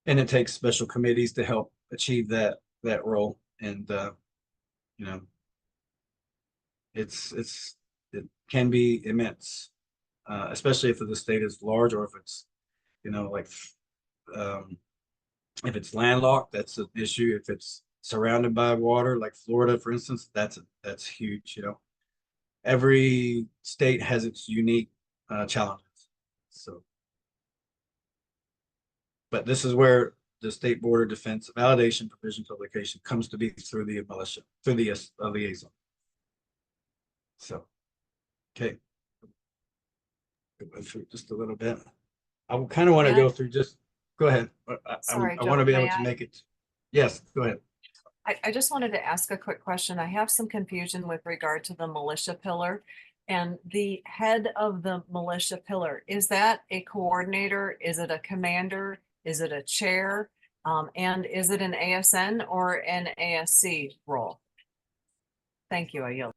Speaker 1: And it takes special committees to help achieve that role. And it can be immense, especially if the state is large, or if it's if it's landlocked, that's an issue. If it's surrounded by water, like Florida, for instance, that's huge. Every state has its unique challenges. So, but this is where the state border defense validation provision publication comes to be through the militia, through the liaison. So, okay, go through just a little bit. I kind of want to go through just. Go ahead.
Speaker 4: Sorry,
Speaker 1: I want to
Speaker 4: Joe,
Speaker 1: be able
Speaker 4: may
Speaker 1: to
Speaker 4: I?
Speaker 1: make it. Yes, go ahead.
Speaker 4: I just wanted to ask a quick question. I have some confusion with regard to the militia pillar. And the head of the militia pillar, is that a coordinator? Is it a commander? Is it a chair? And is it an ASN or an ASC role? Thank you, I yield.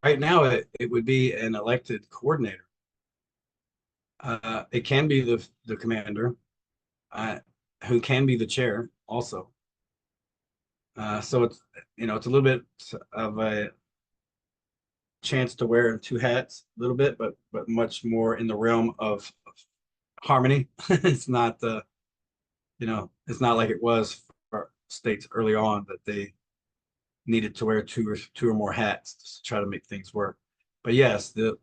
Speaker 1: Right now, it would be an elected coordinator. It can be the commander, who can be the chair also. So it's, it's a little bit of a chance to wear two hats a little bit, but much more in the realm of harmony. It's not it's not like it was for states early on that they needed to wear two or more hats to try to make things work. But yes, the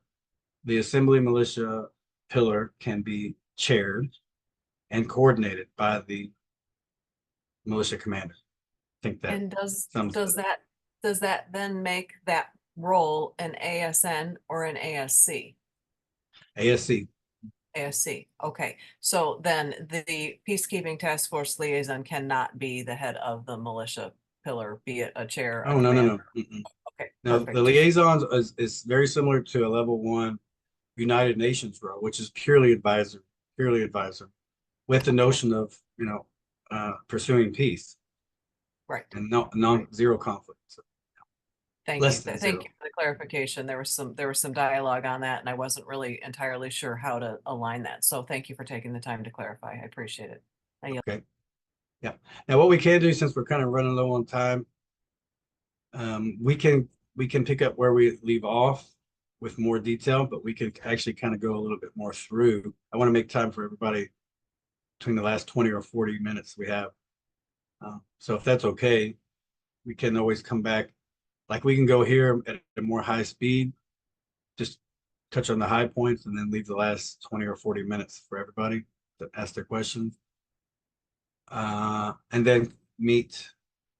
Speaker 1: assembly militia pillar can be chaired and coordinated by the militia commander. I think that
Speaker 4: And does
Speaker 1: sums it up.
Speaker 4: that then make that role an ASN or an ASC?
Speaker 1: ASC.
Speaker 4: ASC, okay. So then the peacekeeping task force liaison cannot be the head of the militia pillar, be it a chair, a
Speaker 1: Oh, no.
Speaker 4: commander.
Speaker 1: Mm-mm.
Speaker 4: Okay,
Speaker 1: No,
Speaker 4: perfect.
Speaker 1: the liaisons is very similar to a level 1 United Nations role, which is purely advisor, with the notion of, pursuing peace
Speaker 4: Right,
Speaker 1: and zero conflict. So
Speaker 4: thank
Speaker 1: less
Speaker 4: you.
Speaker 1: than
Speaker 4: Thank
Speaker 1: zero.
Speaker 4: you for the clarification. There was some dialogue on that and I wasn't really entirely sure how to align that. So thank you for taking the time to clarify. I appreciate it. I yield.
Speaker 1: Okay. Yeah. Now what we can do, since we're kind of running low on time, we can pick up where we leave off with more detail, but we can actually kind of go a little bit more through. I want to make time for everybody between the last 20 or 40 minutes we have. So if that's okay, we can always come back. Like we can go here at a more high speed, just touch on the high points and then leave the last 20 or 40 minutes for everybody to ask their questions. And then meet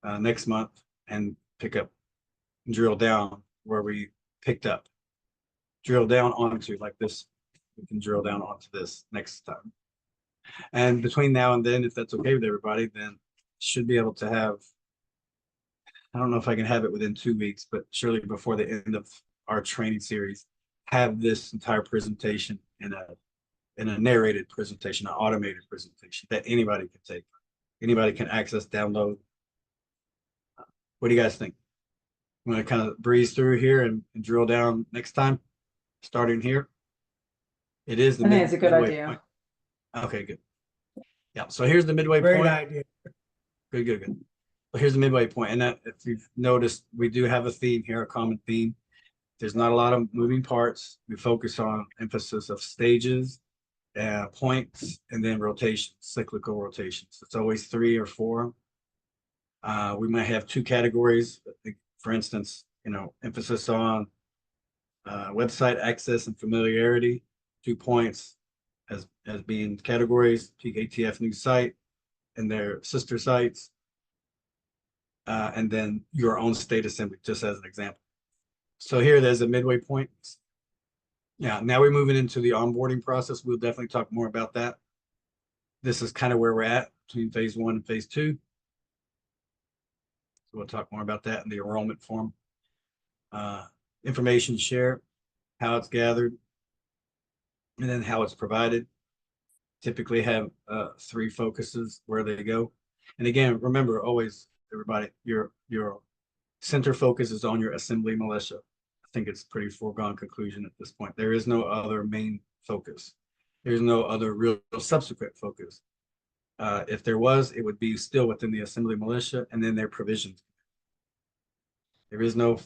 Speaker 1: next month and pick up, drill down where we picked up, drill down onto like this. We can drill down onto this next time. And between now and then, if that's okay with everybody, then should be able to have, I don't know if I can have it within 2 weeks, but surely before the end of our training series, have this entire presentation in a narrated presentation, an automated presentation that anybody can take. Anybody can access, download. What do you guys think? I'm going to kind of breeze through here and drill down next time, starting here. It is the
Speaker 2: I think it's a good
Speaker 1: midway
Speaker 2: idea.
Speaker 1: point. Okay, good. Yeah, so here's the midway
Speaker 8: Great
Speaker 1: point.
Speaker 8: idea.
Speaker 1: Good. Well, here's the midway point. And that, if you've noticed, we do have a theme here, a common theme. There's not a lot of moving parts. We focus on emphasis of stages, points, and then rotations, cyclical rotations. It's always 3 or 4. We might have 2 categories. For instance, emphasis on website access and familiarity, 2 points as being categories, PKTF new site and their sister sites, and then your own state assembly, just as an example. So here there's a midway point. Yeah, now we're moving into the onboarding process. We'll definitely talk more about that. This is kind of where we're at between phase 1 and phase 2. So we'll talk more about that in the enrollment form. Information share, how it's gathered, and then how it's provided. Typically have 3 focuses where they go. And again, remember always, everybody, your center focus is on your assembly militia. I think it's pretty foregone conclusion at this point. There is no other main focus. There's no other real subsequent focus. If there was, it would be still within the assembly militia and then their provisions. There is no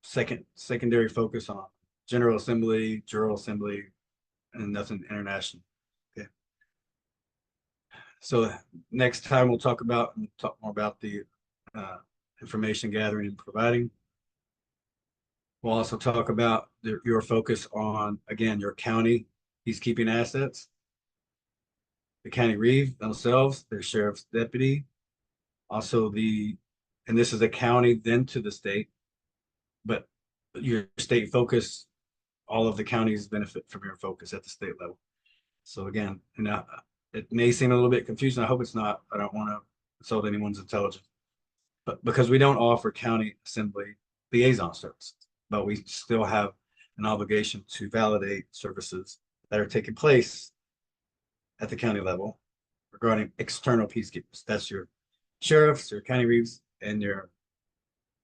Speaker 1: secondary focus on general assembly, jural assembly, and nothing international. Okay. So next time we'll talk more about the information gathering and providing. We'll also talk about your focus on, again, your county peacekeeping assets, the county reeve themselves, their sheriff's deputy, also and this is a county then to the state, but your state focus, all of the counties benefit from your focus at the state level. So again, it may seem a little bit confusing. I hope it's not. I don't want to insult anyone's intelligence. but because we don't offer county assembly liaison services, but we still have an obligation to validate services that are taking place at the county level regarding external peacekeepers. That's your sheriffs, your county reeves, and your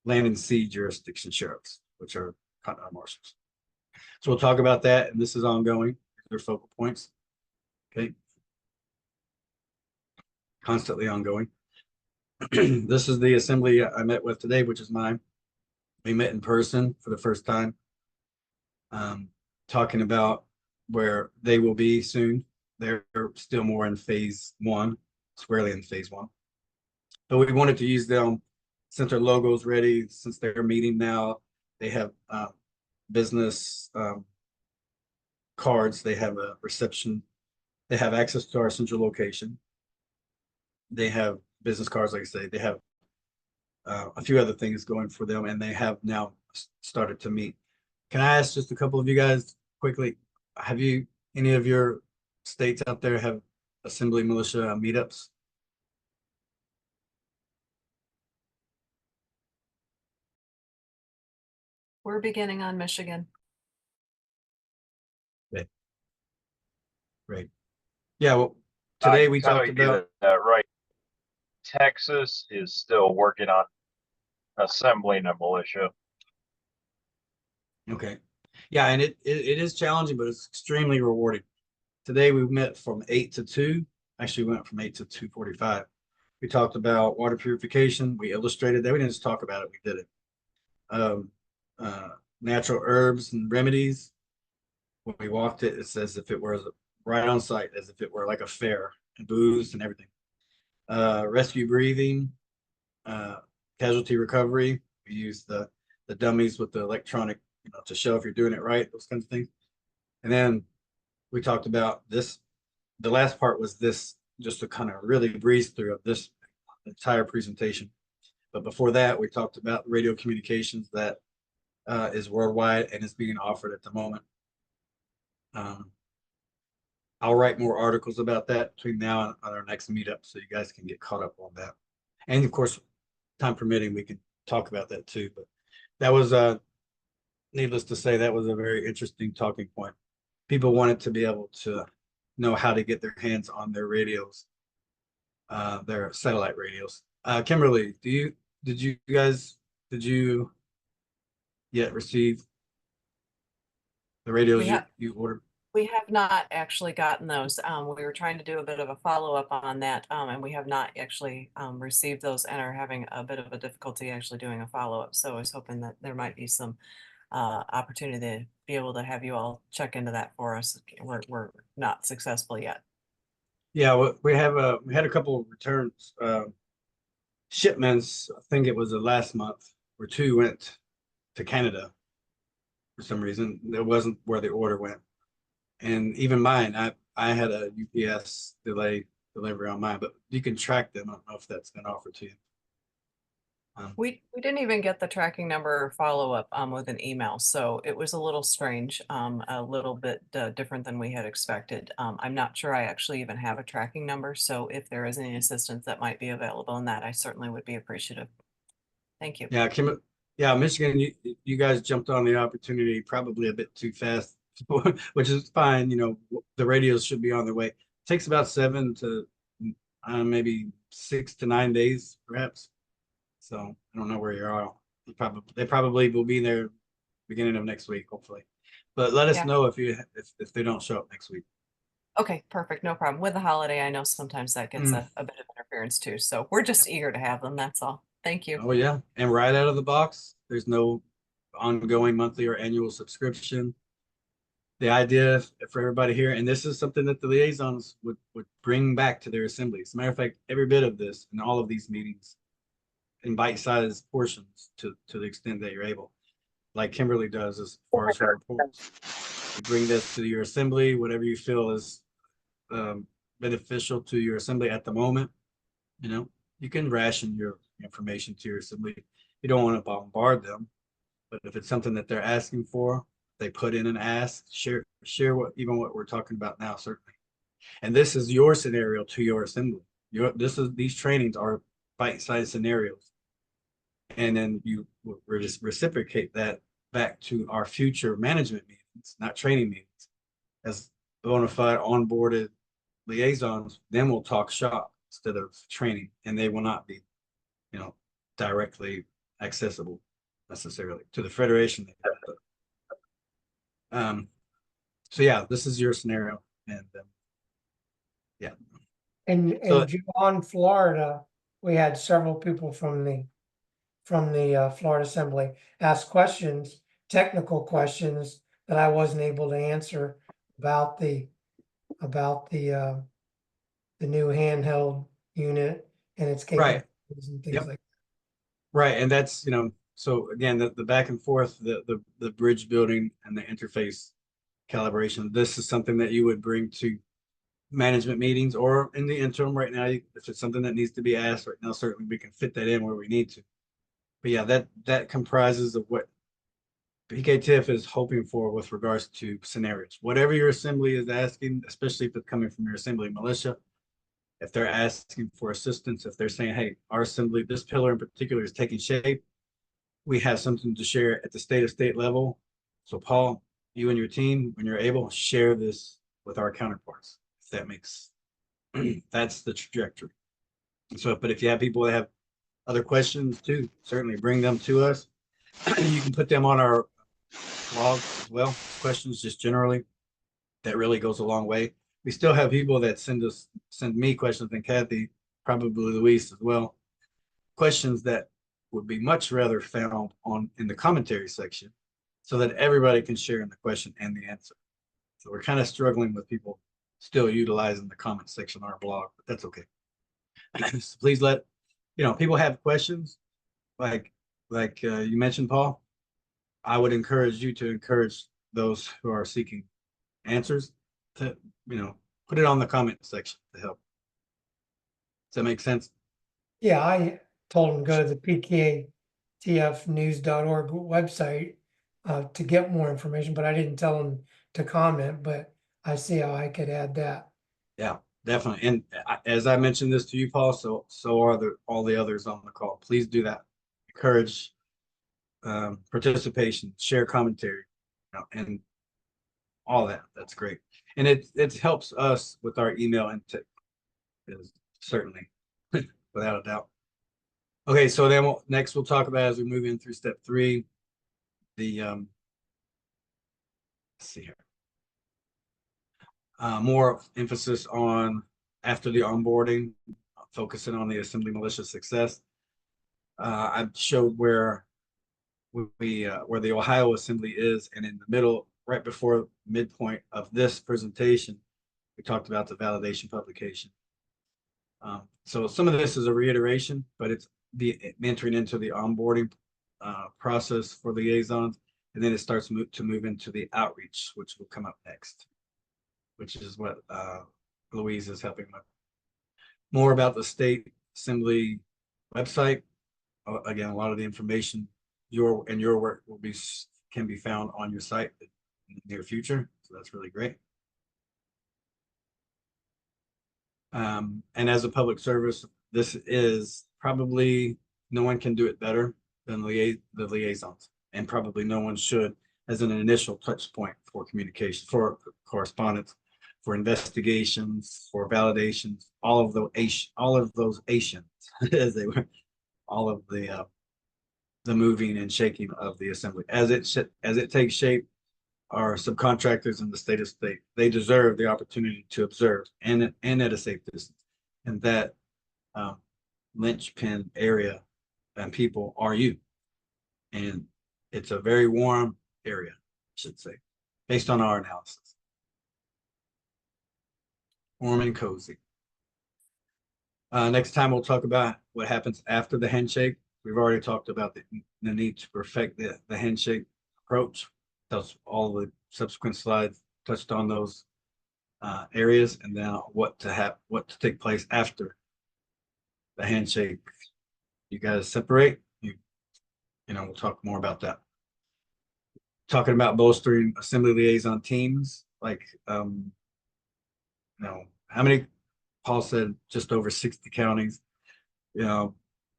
Speaker 1: land and sea jurisdiction sheriffs, which are continental marshals. So we'll talk about that, and this is ongoing. They're focal points. Okay. Constantly ongoing. This is the assembly I met with today, which is mine. We met in person for the first time, talking about where they will be soon. They're still more in phase one, squarely in phase one. But we wanted to use them since their logo's ready, since they're meeting now. They have business cards. They have a reception. They have access to our central location. They have business cards, like I say. They have a few other things going for them, and they have now started to meet. Can I ask just a couple of you guys quickly? Have you, any of your states out there have assembly militia meetups?
Speaker 4: We're beginning on Michigan.
Speaker 1: Great. Yeah, well, today we
Speaker 9: tell
Speaker 1: talked
Speaker 9: you
Speaker 1: about,
Speaker 9: that, right. Texas is still working on assembling a militia.
Speaker 1: okay. Yeah, and it is challenging, but it's extremely rewarding. Today we met from 8 to 2. Actually, we went from 8 to 2:45. We talked about water purification. We illustrated that. We didn't just talk about it, we did it. Natural herbs and remedies. When we walked it, it's as if it were right on site, as if it were like a fair, and booths and everything. Rescue breathing, casualty recovery. We use the dummies with the electronic, to show if you're doing it right, those kinds of things. And then we talked about this. The last part was this, just to kind of really breeze through of this entire presentation. But before that, we talked about radio communications that is worldwide and is being offered at the moment. I'll write more articles about that between now and our next meetup, so you guys can get caught up on that. And of course, time permitting, we can talk about that too. But that was needless to say, that was a very interesting talking point. People wanted to be able to know how to get their hands on their radios, their satellite radios. Kimberly, did you yet receive the radios you ordered?
Speaker 4: We have not actually gotten those. We were trying to do a bit of a follow-up on that, and we have not actually received those and are having a bit of a difficulty actually doing a follow-up. So I was hoping that there might be some opportunity to be able to have you all check into that for us. We're not successful yet.
Speaker 1: Yeah, we had a couple of returns, shipments. I think it was the last month where 2 went to Canada for some reason. That wasn't where the order went. And even mine, I had a UPS delivery on mine, but you can track them. I don't know if that's been offered to you.
Speaker 4: We didn't even get the tracking number or follow-up with an email, so it was a little strange, a little bit different than we had expected. I'm not sure I actually even have a tracking number, so if there is any assistance that might be available in that, I certainly would be appreciative. Thank you.
Speaker 1: Yeah, Michigan, you guys jumped on the opportunity probably a bit too fast, which is fine. The radios should be on their way. It takes about 7 to maybe 6 to 9 days, perhaps. So I don't know where you are. They probably will be there beginning of next week, hopefully. But let us know if they don't show up next week.
Speaker 4: Okay, perfect. No problem. With the holiday, I know sometimes that gets a bit of interference too. So we're just eager to have them. That's all. Thank you.
Speaker 1: Oh yeah, and right out of the box, there's no ongoing monthly or annual subscription. The idea for everybody here, and this is something that the liaisons would bring back to their assemblies. As a matter of fact, every bit of this and all of these meetings in bite-sized portions to the extent that you're able, like Kimberly does as far as her reports. You bring this to your assembly, whatever you feel is beneficial to your assembly at the moment. You can ration your information to your assembly. You don't want to bombard them, but if it's something that they're asking for, they put in an ask, share what we're talking about now, certainly. And this is your scenario to your assembly. These trainings are bite-sized scenarios And then we're just reciprocate that back to our future management meetings, not training meetings. As bona fide onboarded liaisons, then we'll talk shop instead of training, and they will not be, directly accessible necessarily to the Federation. So yeah, this is your scenario, and yeah.
Speaker 8: And
Speaker 1: So-
Speaker 8: in Juwan, Florida, we had several people from the Florida Assembly ask questions, technical questions that I wasn't able to answer about the new handheld unit and its
Speaker 1: Right.
Speaker 8: capabilities and things
Speaker 1: Yep.
Speaker 8: like.
Speaker 1: Right, and that's, so again, the back and forth, the bridge building and the interface calibration, this is something that you would bring to management meetings or in the interim right now, if it's something that needs to be asked right now, certainly we can fit that in where we need to. But yeah, that comprises of what PKTF is hoping for with regards to scenarios. Whatever your assembly is asking, especially if it's coming from your assembly militia, if they're asking for assistance, if they're saying, hey, our assembly, this pillar in particular is taking shape, we have something to share at the state level. So Paul, you and your team, when you're able, share this with our counterparts. If that makes, that's the trajectory. So, but if you have people that have other questions too, certainly bring them to us. You can put them on our blog as well. Questions just generally, that really goes a long way. We still have people that send me questions, and Kathy, probably Luis as well. Questions that would be much rather found in the commentary section, so that everybody can share in the question and the answer. So we're kind of struggling with people still utilizing the comment section on our blog, but that's okay. So please let people have questions, like you mentioned, Paul. I would encourage you to encourage those who are seeking answers to put it on the comment section to help. Does that make sense?
Speaker 8: Yeah, I told them to go to the PKTFnews.org website to get more information, but I didn't tell them to comment, but I see how I could add that.
Speaker 1: Yeah, definitely. And as I mentioned this to you, Paul, so are all the others on the call. Please do that. Encourage participation, share commentary, and all that. That's great. And it helps us with our email intake, certainly, without a doubt. Okay, so then next we'll talk about, as we move in through step 3, the let's see here. More emphasis on after the onboarding, focusing on the assembly militia success. I showed where where the Ohio Assembly is, and in the middle, right before midpoint of this presentation, we talked about the validation publication. So some of this is a reiteration, but it's entering into the onboarding process for liaisons, and then it starts to move into the outreach, which will come up next, which is what Louise is helping with. More about the state assembly website. Again, a lot of the information your work can be found on your site in the near future. So that's really great. And as a public service, this is probably, no one can do it better than the liaisons, and probably no one should as an initial touch point for communication, for correspondence, for investigations, for validations, all of those Asians, as they were, all of the moving and shaking of the assembly as it takes shape. Our subcontractors in the state, they deserve the opportunity to observe and at a safe distance. And that linchpin area and people are you. And it's a very warm area, I should say, based on our analysis. Warm and cozy. Next time we'll talk about what happens after the handshake. We've already talked about the need to perfect the handshake approach. That's all the subsequent slides touched on those areas, and then what to take place after the handshake. You guys separate. We'll talk more about that. Talking about bolstering assembly liaison teams, like how many? Paul said just over 60 counties. To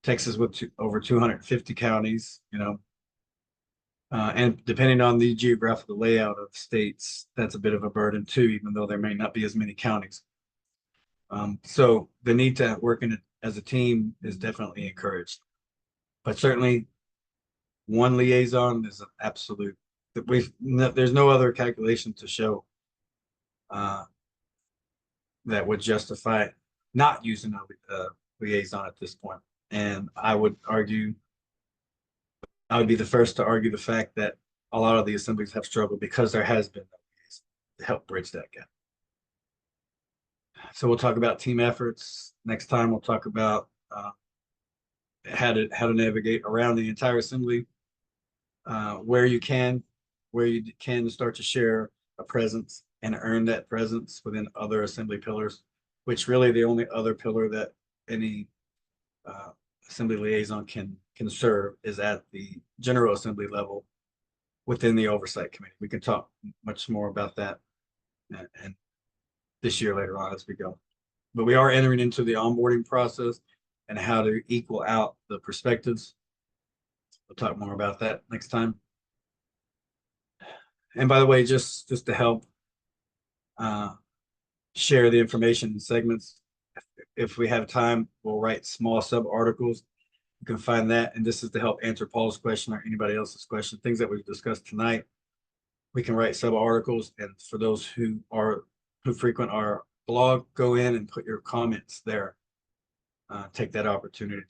Speaker 1: Texas with over 250 counties, you know. And depending on the geographical layout of states, that's a bit of a burden too, even though there may not be as many counties. So the need to work in it as a team is definitely encouraged. But certainly one liaison is an absolute, there's no other calculation to show that would justify not using a liaison at this point. And I would be the first to argue the fact that a lot of the assemblies have struggled because there has been no liaison to help bridge that gap. So we'll talk about team efforts. Next time we'll talk about how to navigate around the entire assembly, where you can start to share a presence and earn that presence within other assembly pillars, which really the only other pillar that any assembly liaison can serve is at the general assembly level within the oversight committee. We can talk much more about that and this year later on as we go. But we are entering into the onboarding process and how to equal out the perspectives. We'll talk more about that next time. And by the way, just to help share the information in segments, if we have time, we'll write small sub articles. You can find that, and this is to help answer Paul's question or anybody else's question, things that we've discussed tonight. We can write sub articles, and for those who frequent our blog, go in and put your comments there. Take that opportunity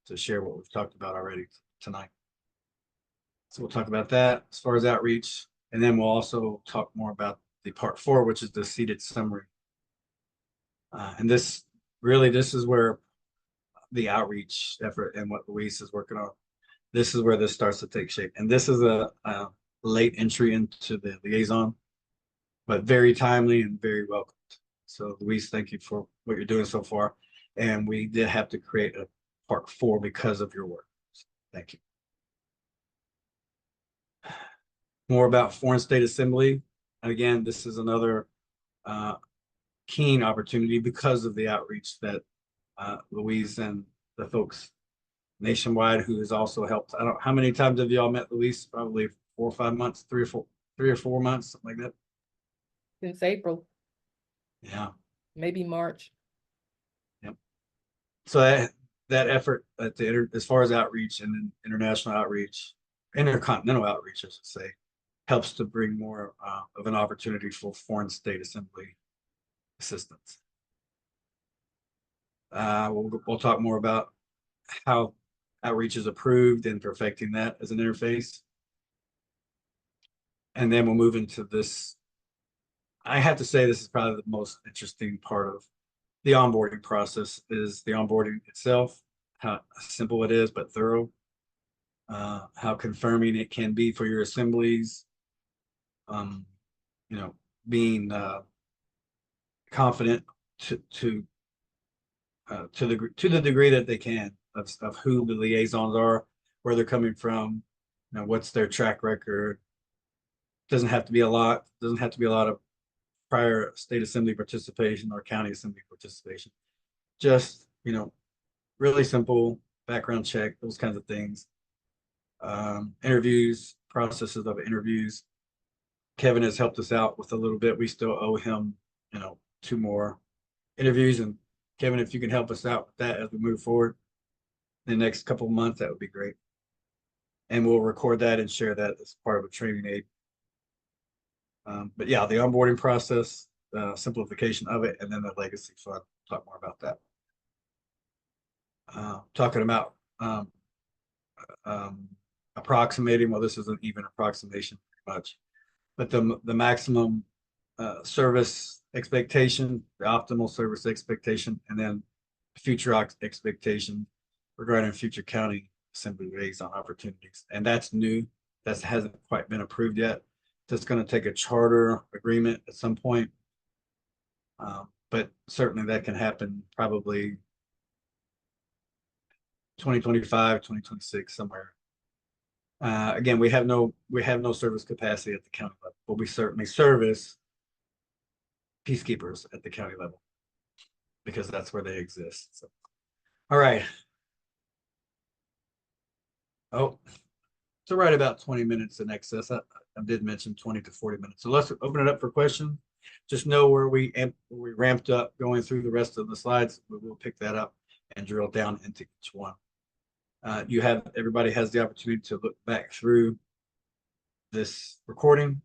Speaker 1: to share what we've talked about already tonight. So we'll talk about that as far as outreach, and then we'll also talk more about the part 4, which is the seated summary. And this is where the outreach effort and what Luis is working on. This is where this starts to take shape. And this is a late entry into the liaison, but very timely and very welcomed. So Luis, thank you for what you're doing so far. And we did have to create a part 4 because of your work. So thank you. More about foreign state assembly. And again, this is another keen opportunity because of the outreach that Luis and the folks nationwide who has also helped. I don't, how many times have y'all met Luis? Probably 4 or 5 months, 3 or 4 months, something like that.
Speaker 3: Since April,
Speaker 1: Yeah.
Speaker 3: maybe March.
Speaker 1: Yep. So that effort at as far as outreach and international outreach, intercontinental outreach, I should say, helps to bring more of an opportunity for foreign state assembly assistance. We'll talk more about how outreach is approved and perfecting that as an interface. And then we'll move into this. I have to say this is probably the most interesting part of the onboarding process is the onboarding itself, how simple it is, but thorough, how confirming it can be for your assemblies, you know, being confident to the degree that they can of who the liaisons are, where they're coming from, you know, what's their track record. Doesn't have to be a lot. Doesn't have to be a lot of prior state assembly participation or county assembly participation. Just, you know, really simple background check, those kinds of things. Interviews, processes of interviews. Kevin has helped us out with a little bit. We still owe him, you know, 2 more interviews. And Kevin, if you can help us out with that as we move forward in the next couple of months, that would be great. And we'll record that and share that as part of a training aid. But yeah, the onboarding process, simplification of it, and then the legacy fund. Talk more about that. Talking about approximating, well, this isn't even approximation pretty much, but the maximum service expectation, the optimal service expectation, and then future expectation regarding future county assembly liaison opportunities. And that's new. That hasn't quite been approved yet. That's going to take a charter agreement at some point. But certainly that can happen probably 2025, 2026, somewhere. Again, we have no service capacity at the county level, but we certainly service peacekeepers at the county level because that's where they exist. So, all right. Oh, so right about 20 minutes in excess. I did mention 20 to 40 minutes. So let's open it up for questions. Just know where we ramped up going through the rest of the slides. We will pick that up and drill down into each one. Everybody has the opportunity to look back through this recording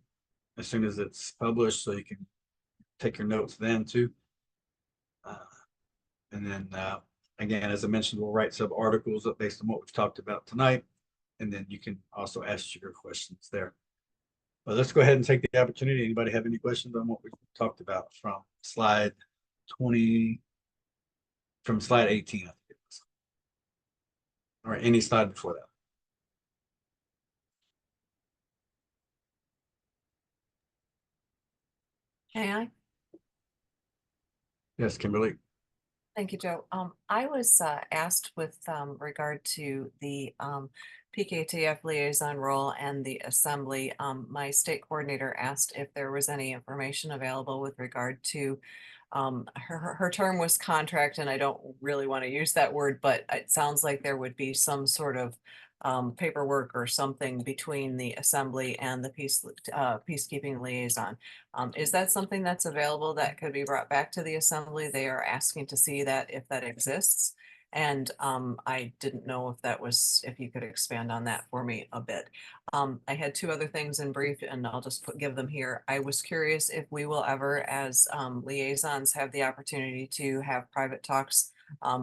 Speaker 1: as soon as it's published, so you can take your notes then too. And then again, as I mentioned, we'll write sub articles based on what we've talked about tonight. And then you can also ask your questions there. But let's go ahead and take the opportunity. Anybody have any questions on what we talked about from slide 20, from slide 18, I think it was. Or any slide before that.
Speaker 4: May I?
Speaker 1: Yes, Kimberly.
Speaker 4: Thank you, Joe. I was asked with regard to the PKTF liaison role and the assembly. My state coordinator asked if there was any information available with regard to her term was contract, and I don't really want to use that word, but it sounds like there would be some sort of paperwork or something between the assembly and the peacekeeping liaison. Is that something that's available that could be brought back to the assembly? They are asking to see that if that exists. And I didn't know if you could expand on that for me a bit. I had two other things in brief, and I'll just give them here. I was curious if we will ever, as liaisons, have the opportunity to have private talks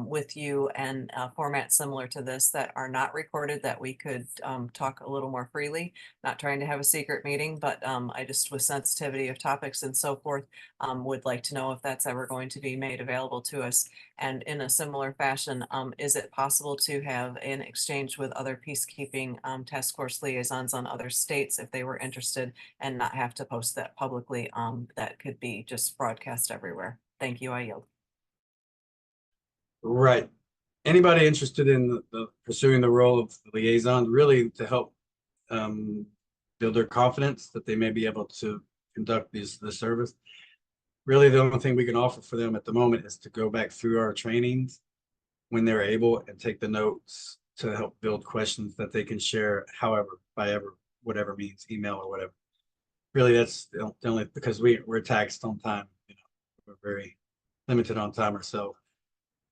Speaker 4: with you and format similar to this that are not recorded, that we could talk a little more freely, not trying to have a secret meeting, but I just, with sensitivity of topics and so forth, would like to know if that's ever going to be made available to us. And in a similar fashion, is it possible to have an exchange with other peacekeeping task force liaisons on other states if they were interested, and not have to post that publicly? That could be just broadcast everywhere. Thank you. I yield.
Speaker 1: Right. Anybody interested in pursuing the role of liaison, really to help build their confidence that they may be able to conduct the service. Really, the only thing we can offer for them at the moment is to go back through our trainings when they're able and take the notes to help build questions that they can share however, by whatever means, email or whatever. Really, that's the only, because we're taxed on time. We're very limited on time ourselves.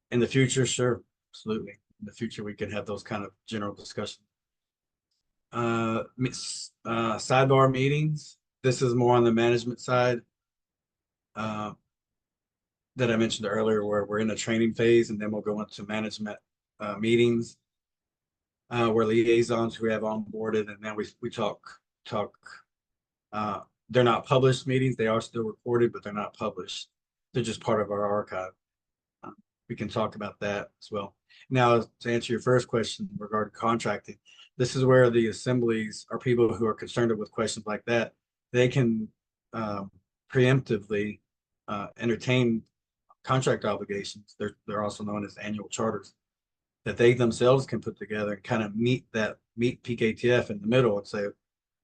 Speaker 1: In the future, sure, absolutely. In the future, we can have those kind of general discussions. Sidebar meetings. This is more on the management side that I mentioned earlier, where we're in a training phase, and then we'll go into management meetings where liaisons who have onboarded, and then we talk. They're not published meetings. They are still recorded, but they're not published. They're just part of our archive. We can talk about that as well. Now, to answer your first question regarding contracting, this is where the assemblies are people who are concerned with questions like that. They can preemptively entertain contract obligations. They're also known as annual charters that they themselves can put together and kind of meet PKTF in the middle and say,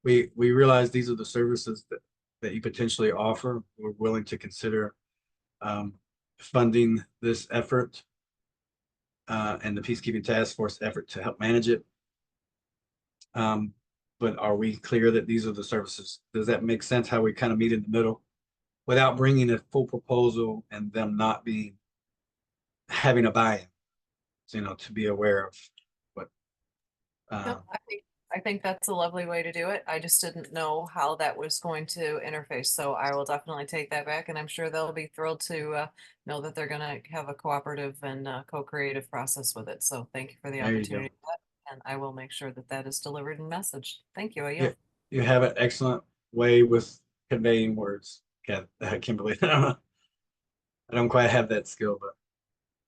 Speaker 1: we realize these are the services that you potentially offer. We're willing to consider funding this effort and the peacekeeping task force effort to help manage it. But are we clear that these are the services? Does that make sense, how we kind of meet in the middle without bringing a full proposal and them not having a buy-in, to be aware of what.
Speaker 4: No, I think that's a lovely way to do it. I just didn't know how that was going to interface. So I will definitely take that back, and I'm sure they'll be thrilled to know that they're going to have a cooperative and co-creative process with it. So thank you for the
Speaker 1: There you go.
Speaker 4: opportunity. And I will make sure that is delivered and messaged. Thank you. I
Speaker 1: Yeah,
Speaker 4: yield.
Speaker 1: you have an excellent way with conveying words, Kimberly. I don't quite have that skill, but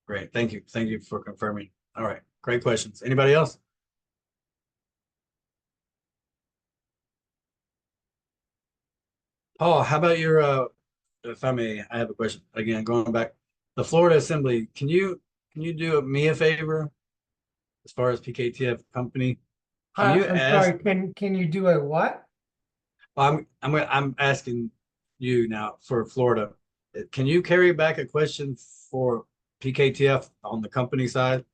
Speaker 1: great. Thank you. Thank you for confirming. All right. Great questions. Anybody else? Paul, how about if I may, I have a question. Again, going back, the Florida Assembly, can you do me a favor as far as PKTF company? Can you
Speaker 8: I'm
Speaker 1: ask?
Speaker 8: sorry, can you do a what?
Speaker 1: I'm asking you now for Florida. Can you carry back a question for PKTF on the company side?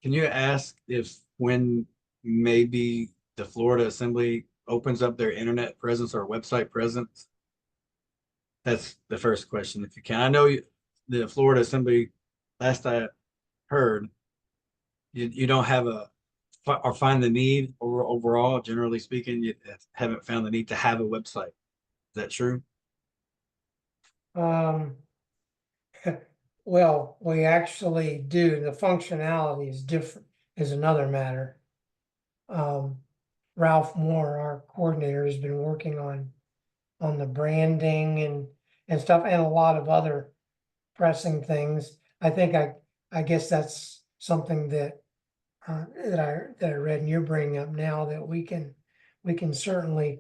Speaker 1: Can you ask if when maybe the Florida Assembly opens up their internet presence or website presence? That's the first question. If you can, I know the Florida Assembly, last I heard, you don't have or find the need overall, generally speaking, you haven't found the need to have a website. Is that true?
Speaker 8: Um, well, we actually do. The functionality is different, is another matter. Ralph Moore, our coordinator, has been working on the branding and stuff, and a lot of other pressing things. I think I guess that's something that that I read and you're bringing up now, that we can certainly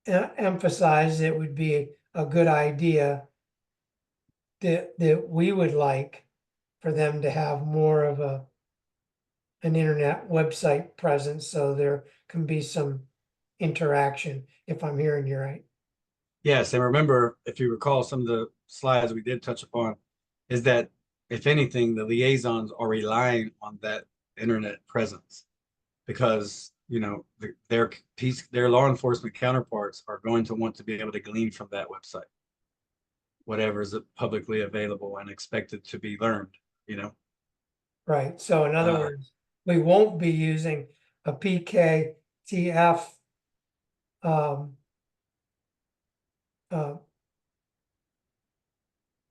Speaker 8: emphasize it would be a good idea that we would like for them to have more of an internet website presence, so there can be some interaction, if I'm hearing you right.
Speaker 1: Yes, and remember, if you recall, some of the slides we did touch upon is that if anything, the liaisons are relying on that internet presence because their law enforcement counterparts are going to want to be able to glean from that website whatever is publicly available and expected to be learned,
Speaker 8: Right. So in other words, we won't be using a PKTF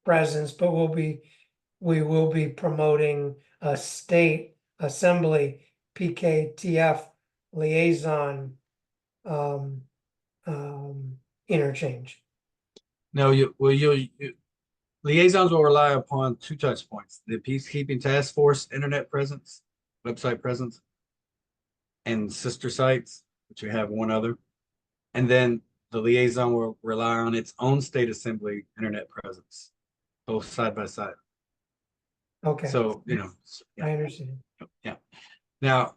Speaker 8: presence, but we will be promoting a state assembly PKTF liaison interchange.
Speaker 1: No, liaisons will rely upon two touch points: the peacekeeping task force internet presence, website presence, and sister sites, which we have one other. And then the liaison will rely on its own state assembly internet presence, both side by side.
Speaker 8: Okay.
Speaker 1: So,
Speaker 8: I understand.
Speaker 1: Yeah. Now,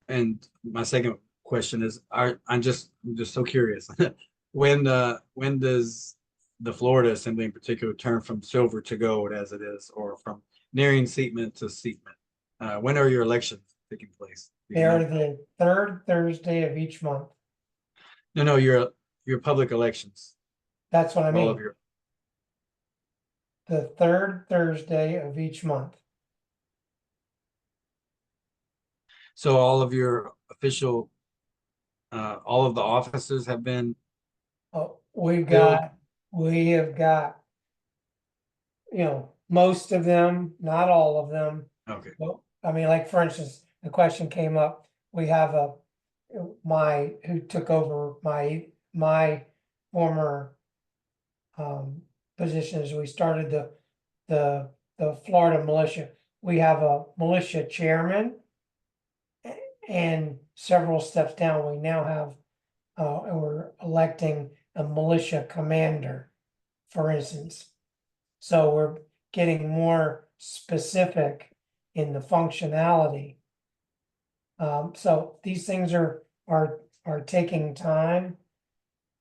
Speaker 1: and my second question is, I'm just so curious. When does the Florida Assembly in particular turn from silver to gold as it is, or from nearing seatment to seatment? When are your elections taking place? Do you
Speaker 8: They are
Speaker 1: know?
Speaker 8: the third Thursday of each month.
Speaker 1: No, your public elections.
Speaker 8: That's what I
Speaker 1: All of
Speaker 8: mean.
Speaker 1: your,
Speaker 8: The third Thursday of each month.
Speaker 1: so all of your official, all of the offices have been,
Speaker 8: Oh,
Speaker 1: Bill?
Speaker 8: we have got, most of them, not all of them.
Speaker 1: Okay.
Speaker 8: Well, I mean, like, for instance, the question came up, we have who took over my former position as we started the Florida militia. We have a militia chairman, and several steps down, we now have and we're electing a militia commander, for instance. So we're getting more specific in the functionality. So these things are taking time,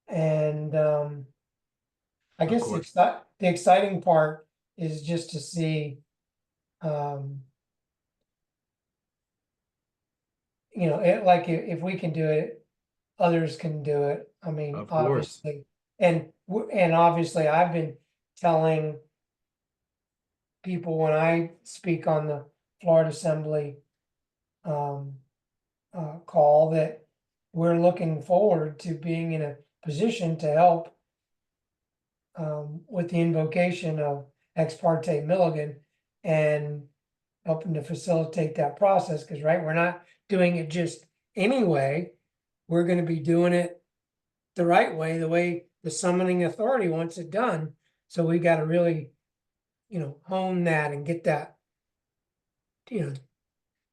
Speaker 8: and I guess
Speaker 1: course.
Speaker 8: the exciting part is just to see, like, if we can do it, others can do it. I mean,
Speaker 1: Of course.
Speaker 8: obviously, and obviously, I've been telling people when I speak on the Florida Assembly call that we're looking forward to being in a position to help with the invocation of ex parte Milligan and helping to facilitate that process. Because, right, we're not doing it just anyway. We're going to be doing it the right way, the way the summoning authority wants it done. So we got to really, hone that and get that,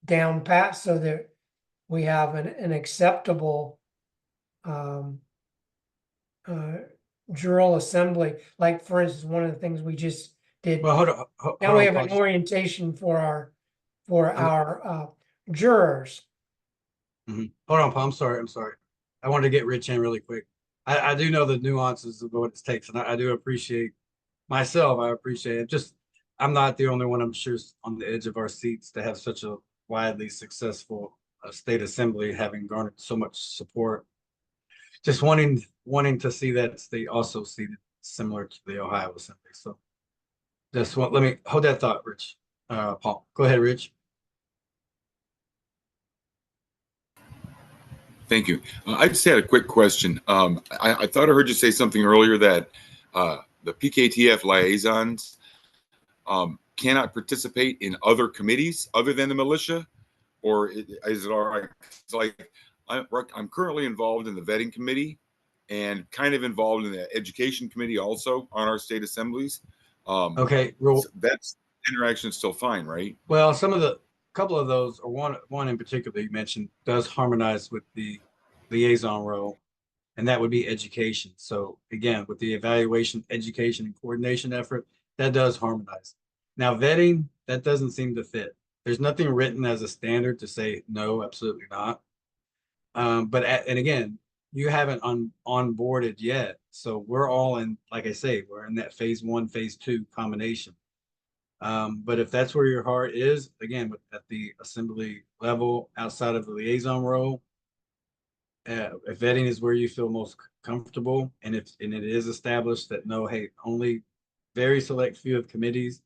Speaker 8: down pat, so that we have an acceptable jural assembly. Like, for instance, one of the things we just did,
Speaker 1: Well, hold on.
Speaker 8: now we have an orientation for our jurors.
Speaker 1: Hold on, Paul. I'm sorry. I wanted to get Rich in really quick. I do know the nuances of what it takes, and I do appreciate myself. I appreciate it. Just I'm not the only one, I'm sure, on the edge of our seats to have such a widely successful state assembly, having garnered so much support. Just wanting to see that state also seated similar to the Ohio Assembly. So just let me hold that thought, Rich. Paul, go ahead, Rich.
Speaker 10: Thank you. I just had a quick question. I thought I heard you say something earlier that the PKTF liaisons cannot participate in other committees other than the militia, or is it all right? It's like I'm currently involved in the vetting committee and kind of involved in the education committee also on our state assemblies.
Speaker 1: Okay,
Speaker 10: So that's interaction is still fine, right?
Speaker 1: well, couple of those, or one in particular you mentioned, does harmonize with the liaison role, and that would be education. So again, with the evaluation, education, and coordination effort, that does harmonize. Now, vetting, that doesn't seem to fit. There's nothing written as a standard to say no, absolutely not. And again, you haven't onboarded yet, so we're all in, like I say, we're in that phase 1, phase 2 combination. But if that's where your heart is, again, at the assembly level, outside of the liaison role, if vetting is where you feel most comfortable, and it is established that no, hey, only very select few of committees,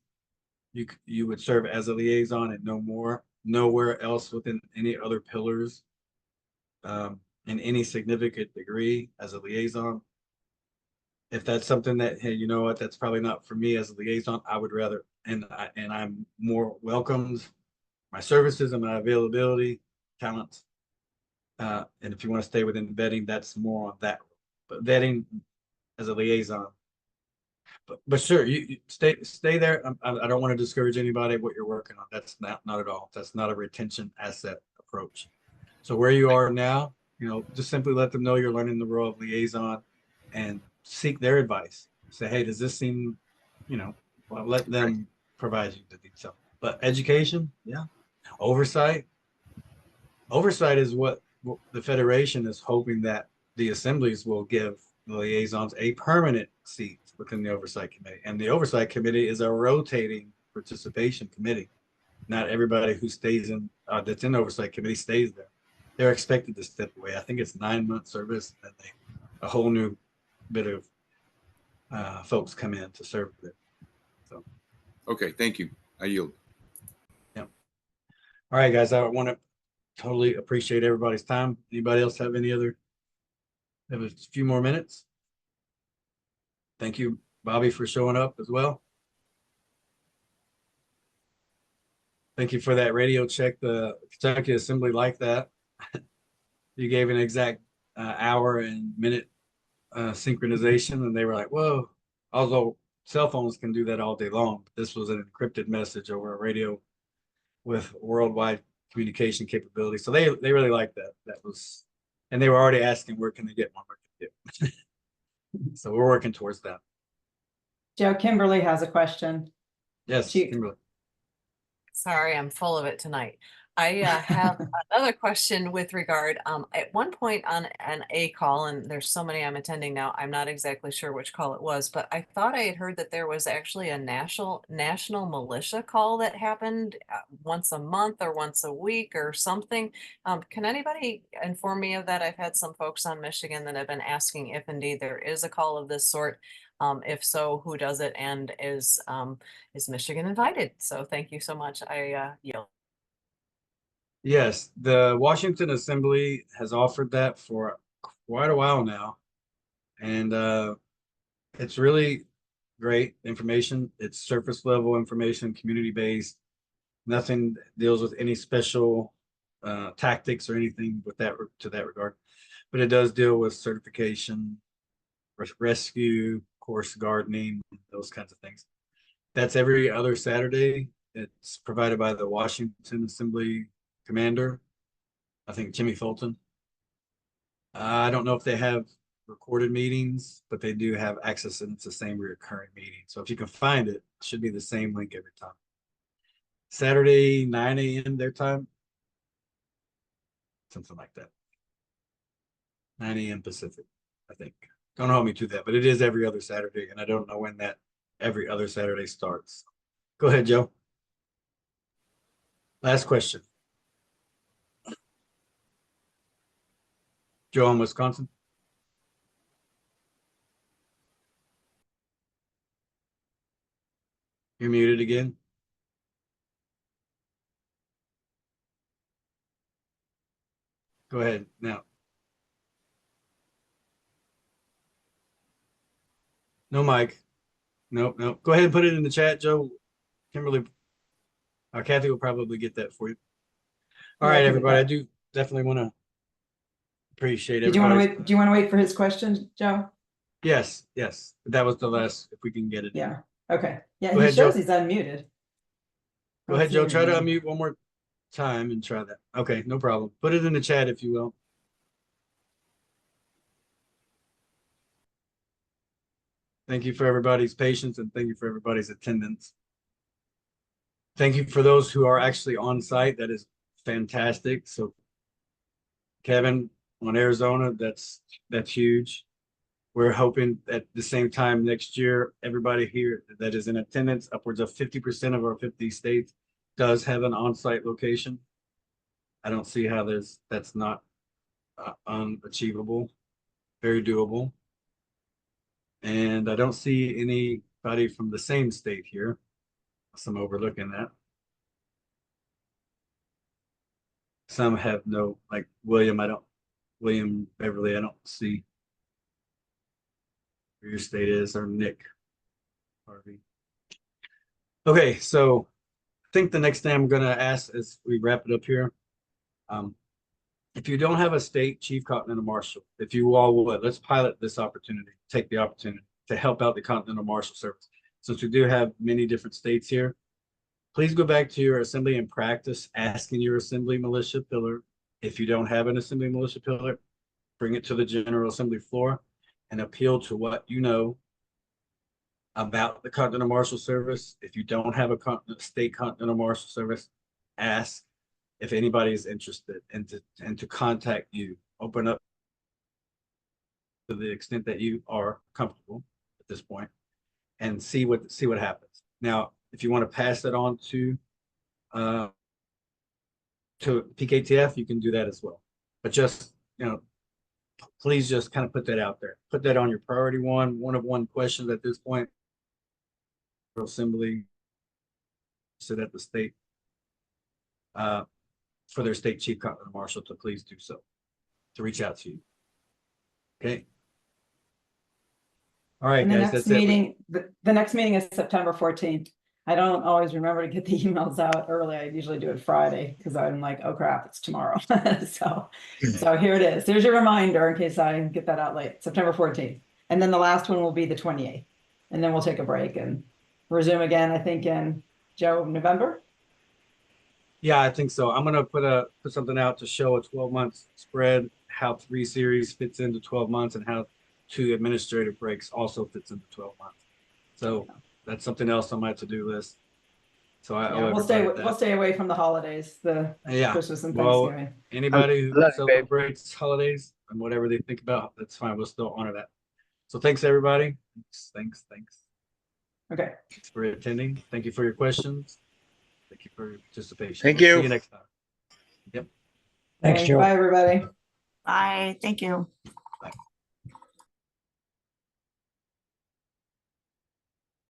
Speaker 1: you would serve as a liaison and no more, nowhere else within any other pillars, in any significant degree as a liaison. If that's something that, hey, you know what, that's probably not for me as a liaison, I would rather, and I'm more welcomed, my services and my availability, talents. And if you want to stay within vetting, that's more on that. But vetting as a liaison. But sure, you stay there. I don't want to discourage anybody what you're working on. That's not at all. That's not a retention asset approach. So where you are now, just simply let them know you're learning the role of liaison and seek their advice. Say, hey, does this seem, well, let them provide you the detail. But education, yeah. Oversight is what the Federation is hoping that the assemblies will give the liaisons a permanent seat within the Oversight Committee. And the Oversight Committee is a rotating participation committee. Not everybody who stays in, that's in the Oversight Committee stays there. They're expected to step away. I think it's 9-month service, and then a whole new bit of folks come in to serve there. So.
Speaker 10: Okay, thank you. I yield.
Speaker 1: Yeah. All right, guys, I want to totally appreciate everybody's time. Anybody else have have a few more minutes? Thank you, Bobby, for showing up as well. Thank you for that radio check. The Kentucky Assembly liked that. You gave an exact hour and minute synchronization, and they were like, whoa. Although cell phones can do that all day long, but this was an encrypted message over a radio with worldwide communication capability. So they really liked that. That was, and they were already asking, where can they get one? So we're working towards that.
Speaker 2: Joe, Kimberly has a question.
Speaker 1: Yes, Kimberly.
Speaker 4: Sorry, I'm full of it tonight. I have another question with regard, at one point on an A call, and there's so many I'm attending now, I'm not exactly sure which call it was, but I thought I had heard that there was actually a national militia call that happened once a month or once a week or something. Can anybody inform me of that? I've had some folks on Michigan that have been asking if indeed there is a call of this sort. If so, who does it, and is Michigan invited? So thank you so much. I yield.
Speaker 1: Yes, the Washington Assembly has offered that for quite a while now. And it's really great information. It's surface level information, community based. Nothing deals with any special tactics or anything with that to that regard. But it does deal with certification, rescue, course gardening, those kinds of things. That's every other Saturday. It's provided by the Washington Assembly commander, I think Jimmy Fulton. I don't know if they have recorded meetings, but they do have access, and it's the same recurring meeting. So if you can find it, it should be the same link every time. Saturday, 9 a.m. their time, something like that. 9 a.m. Pacific, I think. Don't hold me to that, but it is every other Saturday, and I don't know when that every other Saturday starts. Go ahead, Joe. Last question. Joe in Wisconsin. You're muted again. Go ahead now. No mic. Nope, nope. Go ahead and put it in the chat, Joe. Kimberly, Kathy will probably get that for you. All
Speaker 2: Yeah, I
Speaker 1: right,
Speaker 2: can do
Speaker 1: everybody. I
Speaker 2: that.
Speaker 1: do definitely want to appreciate
Speaker 2: Did you want to
Speaker 1: everybody.
Speaker 2: wait? Do you want to wait for his question, Joe?
Speaker 1: Yes, yes. That was the last, if we can get it.
Speaker 2: Yeah. Okay. Yeah,
Speaker 1: Go
Speaker 2: he
Speaker 1: ahead,
Speaker 2: shows
Speaker 1: Joe.
Speaker 2: he's unmuted.
Speaker 1: Go ahead, Joe. Try to unmute one more time and try that. Okay, no problem. Put it in the chat if you will. Thank you for everybody's patience and thank you for everybody's attendance. Thank you for those who are actually on site. That is fantastic. So Kevin on Arizona, that's huge. We're hoping at the same time next year, everybody here that is in attendance, upwards of 50% of our 50 states does have an on-site location. I don't see how that's not unachievable, very doable. And I don't see anybody from the same state here. Some overlooking that. Some have no, like William Beverly, I don't see where your state is, or Nick Harvey. Okay, so I think the next thing I'm gonna ask as we wrap it up here, if you don't have a state chief continental marshal, if you all would, let's pilot this opportunity, take the opportunity to help out the Continental Marshal Service. Since we do have many different states here, please go back to your assembly and practice asking your assembly militia pillar. If you don't have an assembly militia pillar, bring it to the General Assembly floor and appeal to what you know about the Continental Marshal Service. If you don't have a state Continental Marshal Service, ask if anybody is interested and to contact you. Open up to the extent that you are comfortable at this point and see what happens. Now, if you want to pass it on to PKTF, you can do that as well. But just, please just kind of put that out there. Put that on your priority one of one questions at this point. Assembly sit at the state for their state chief continental marshal to please do so, to reach out to you. Okay. All right,
Speaker 2: And the
Speaker 1: guys,
Speaker 2: next
Speaker 1: that's it.
Speaker 2: meeting, the next meeting is September 14th. I don't always remember to get the emails out early. I usually do it Friday because I'm like, oh crap, it's tomorrow. So here it is. There's your reminder in case I get that out late, September 14th. And then the last one will be the 28th. And then we'll take a break and resume again, I think in November.
Speaker 1: Yeah, I think so. I'm gonna put something out to show a 12-month spread, how 3 series fits into 12 months and how 2 administrative breaks also fits into 12 months. So that's something else on my to-do list. So
Speaker 2: We'll stay away from the holidays, Christmas and
Speaker 1: well,
Speaker 2: Thanksgiving.
Speaker 1: anybody who celebrates holidays and whatever they think about, that's fine. We'll still honor that. So thanks, everybody. Thanks.
Speaker 2: Okay.
Speaker 1: Thanks for attending. Thank you for your questions. Thank you for your participation.
Speaker 11: Thank you.
Speaker 1: See you next time. Yep.
Speaker 8: Thanks, Joe.
Speaker 2: Bye, everybody.
Speaker 7: Bye, thank you.